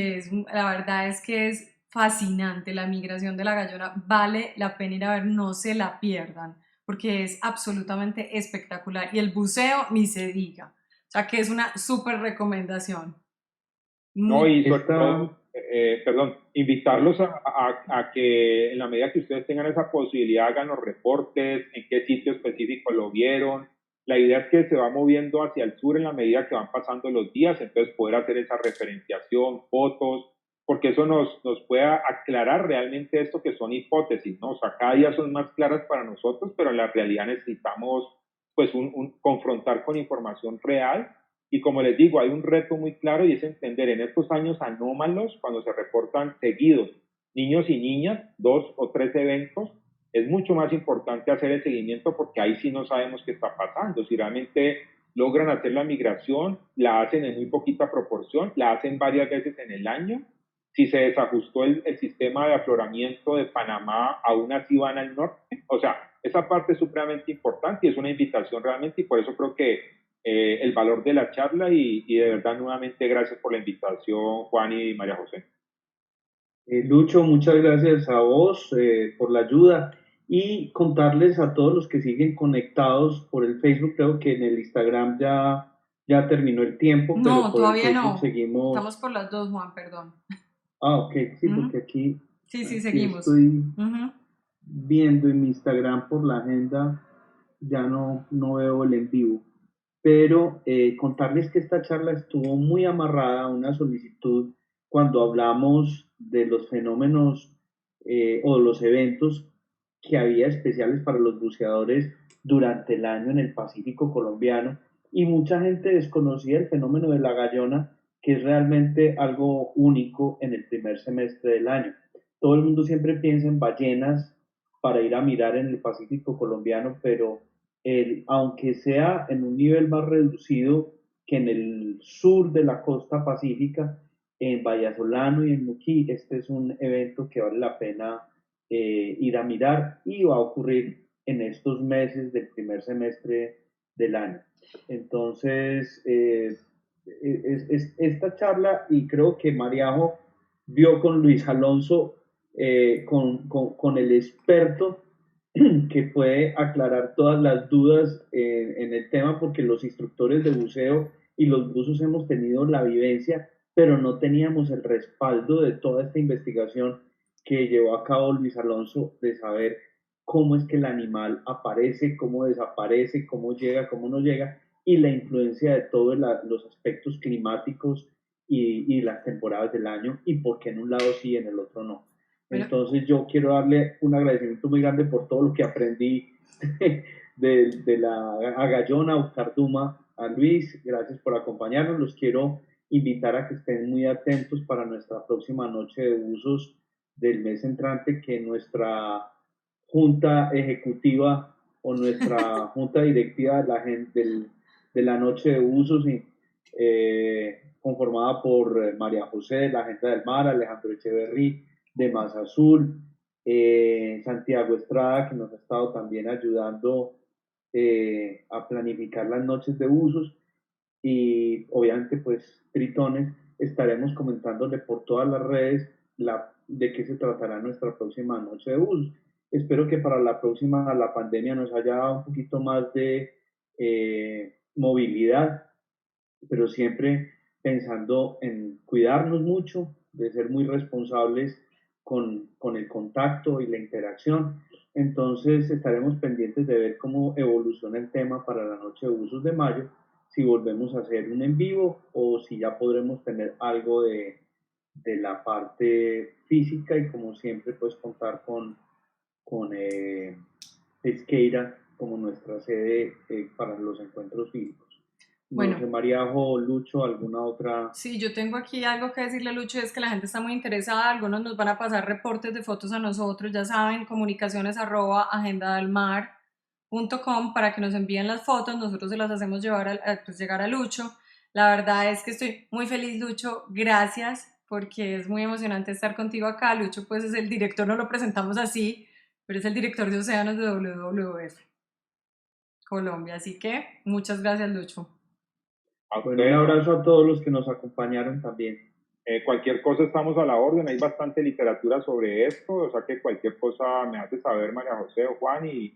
la verdad es que es fascinante. La migración de la gallona vale la pena ir a ver. No se la pierdan porque es absolutamente espectacular. Y el buceo ni se diga. O sea que es una súper recomendación. No, y sobre Esta, todo, perdón, invitarlos a que en la medida que ustedes tengan esa posibilidad hagan los reportes, en qué sitio específico lo vieron. La idea es que se va moviendo hacia el sur en la medida que van pasando los días, entonces poder hacer esa referenciación, fotos, porque eso nos puede aclarar realmente esto que son hipótesis, ¿no? O sea, cada día son más claras para nosotros, pero en la realidad necesitamos pues confrontar con información real. Y como les digo, hay un reto muy claro y es entender en estos años anómalos, cuando se reportan seguidos niños y niñas, 2 o 3 eventos, es mucho más importante hacer el seguimiento porque ahí sí no sabemos qué está pasando. Si realmente logran hacer la migración, la hacen en muy poquita proporción, la hacen varias veces en el año. Si se desajustó el sistema de afloramiento de Panamá, aún así van al norte. O sea, esa parte es supremamente importante y es una invitación realmente y por eso creo que el valor de la charla y de verdad nuevamente gracias por la invitación, Juan y María José. Lucho, muchas gracias a vos por la ayuda y contarles a todos los que siguen conectados por el Facebook, creo que en el Instagram ya terminó el tiempo, pero No, por el todavía Facebook no. Estamos seguimos. por las dos, Juan, perdón. Ah, ok, sí, Ujú. porque Sí, sí, aquí seguimos. estoy Ujú. viendo en mi Instagram por la agenda, ya no veo el en vivo. Pero contarles que esta charla estuvo muy amarrada a una solicitud cuando hablamos de los fenómenos o los eventos que había especiales para los buceadores durante el año en el Pacífico colombiano, y mucha gente desconocía el fenómeno de la gallona, que es realmente algo único en el primer semestre del año. Todo el mundo siempre piensa en ballenas para ir a mirar en el Pacífico colombiano, pero aunque sea en un nivel más reducido que en el sur de la costa pacífica, en Vallasolano y en Nuquí, este es un evento que vale la pena ir a mirar, y va a ocurrir en estos meses del primer semestre del año. Entonces, esta charla, y creo que Mariajo vio con Luis Alonso, con el experto que puede aclarar todas las dudas en el tema, porque los instructores de buceo y los buzos hemos tenido la vivencia, pero no teníamos el respaldo de toda esta investigación que llevó a cabo Luis Alonso, de saber cómo es que el animal aparece, cómo desaparece, cómo llega, cómo no llega, y la influencia de todos los aspectos climáticos y las temporadas del año, y por qué en un lado sí y en el otro no. Bueno, Entonces yo quiero darle un agradecimiento muy grande por todo lo que aprendí de la Agallona, Ocarduma, a Luis. Gracias por acompañarnos. Los quiero invitar a que estén muy atentos para nuestra próxima noche de usos del mes entrante, que nuestra junta ejecutiva o nuestra junta directiva de la noche de usos, conformada por María José, la gente del mar, Alejandro Echeverry de Más Azul, Santiago Estrada, que nos ha estado también ayudando a planificar las noches de usos, y obviamente pues Tritones, estaremos comentándole por todas las redes de qué se tratará nuestra próxima noche de usos. Espero que para la próxima la pandemia nos haya dado un poquito más de movilidad, pero siempre pensando en cuidarnos mucho, de ser muy responsables con el contacto y la interacción. Entonces estaremos pendientes de ver cómo evoluciona el tema para la noche de usos de mayo, si volvemos a hacer un en vivo o si ya podremos tener algo de la parte física, y como siempre pues contar con Pesqueira como nuestra sede para los encuentros físicos. No sé, bueno, Mariajo, Lucho, alguna otra. sí, yo tengo aquí algo que decirle a Lucho, es que la gente está muy interesada, algunos nos van a pasar reportes de fotos a nosotros, ya saben, comunicaciones@agendadelmar.com para que nos envíen las fotos, nosotros se las hacemos pues llegar a Lucho. La verdad es que estoy muy feliz, Lucho, gracias, porque es muy emocionante estar contigo acá. Lucho pues es el director, no lo presentamos así, pero es el director de Océanos de WWF Colombia, así que muchas gracias, Lucho. A Bueno, un ustedes, abrazo a todos los que nos acompañaron también. cualquier cosa estamos a la orden, hay bastante literatura sobre esto, o sea que cualquier cosa me hace saber María José o Juan y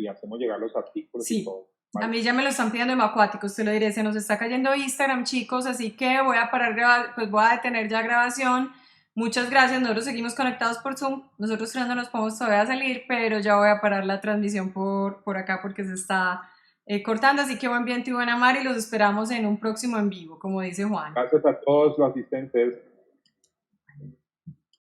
hacemos llegar los artículos y Sí, todo. a ¿Vale? mí ya me lo están pidiendo en Acuáticos, te lo diré, se nos está cayendo Instagram, chicos, así que voy a parar, pues voy a detener ya grabación. Muchas gracias, nosotros seguimos conectados por Zoom, nosotros tres no nos podemos todavía salir, pero ya voy a parar la transmisión por acá porque se está cortando, así que buen viento y buena mar y los esperamos en un próximo en vivo, como dice Juan. Gracias a todos los asistentes.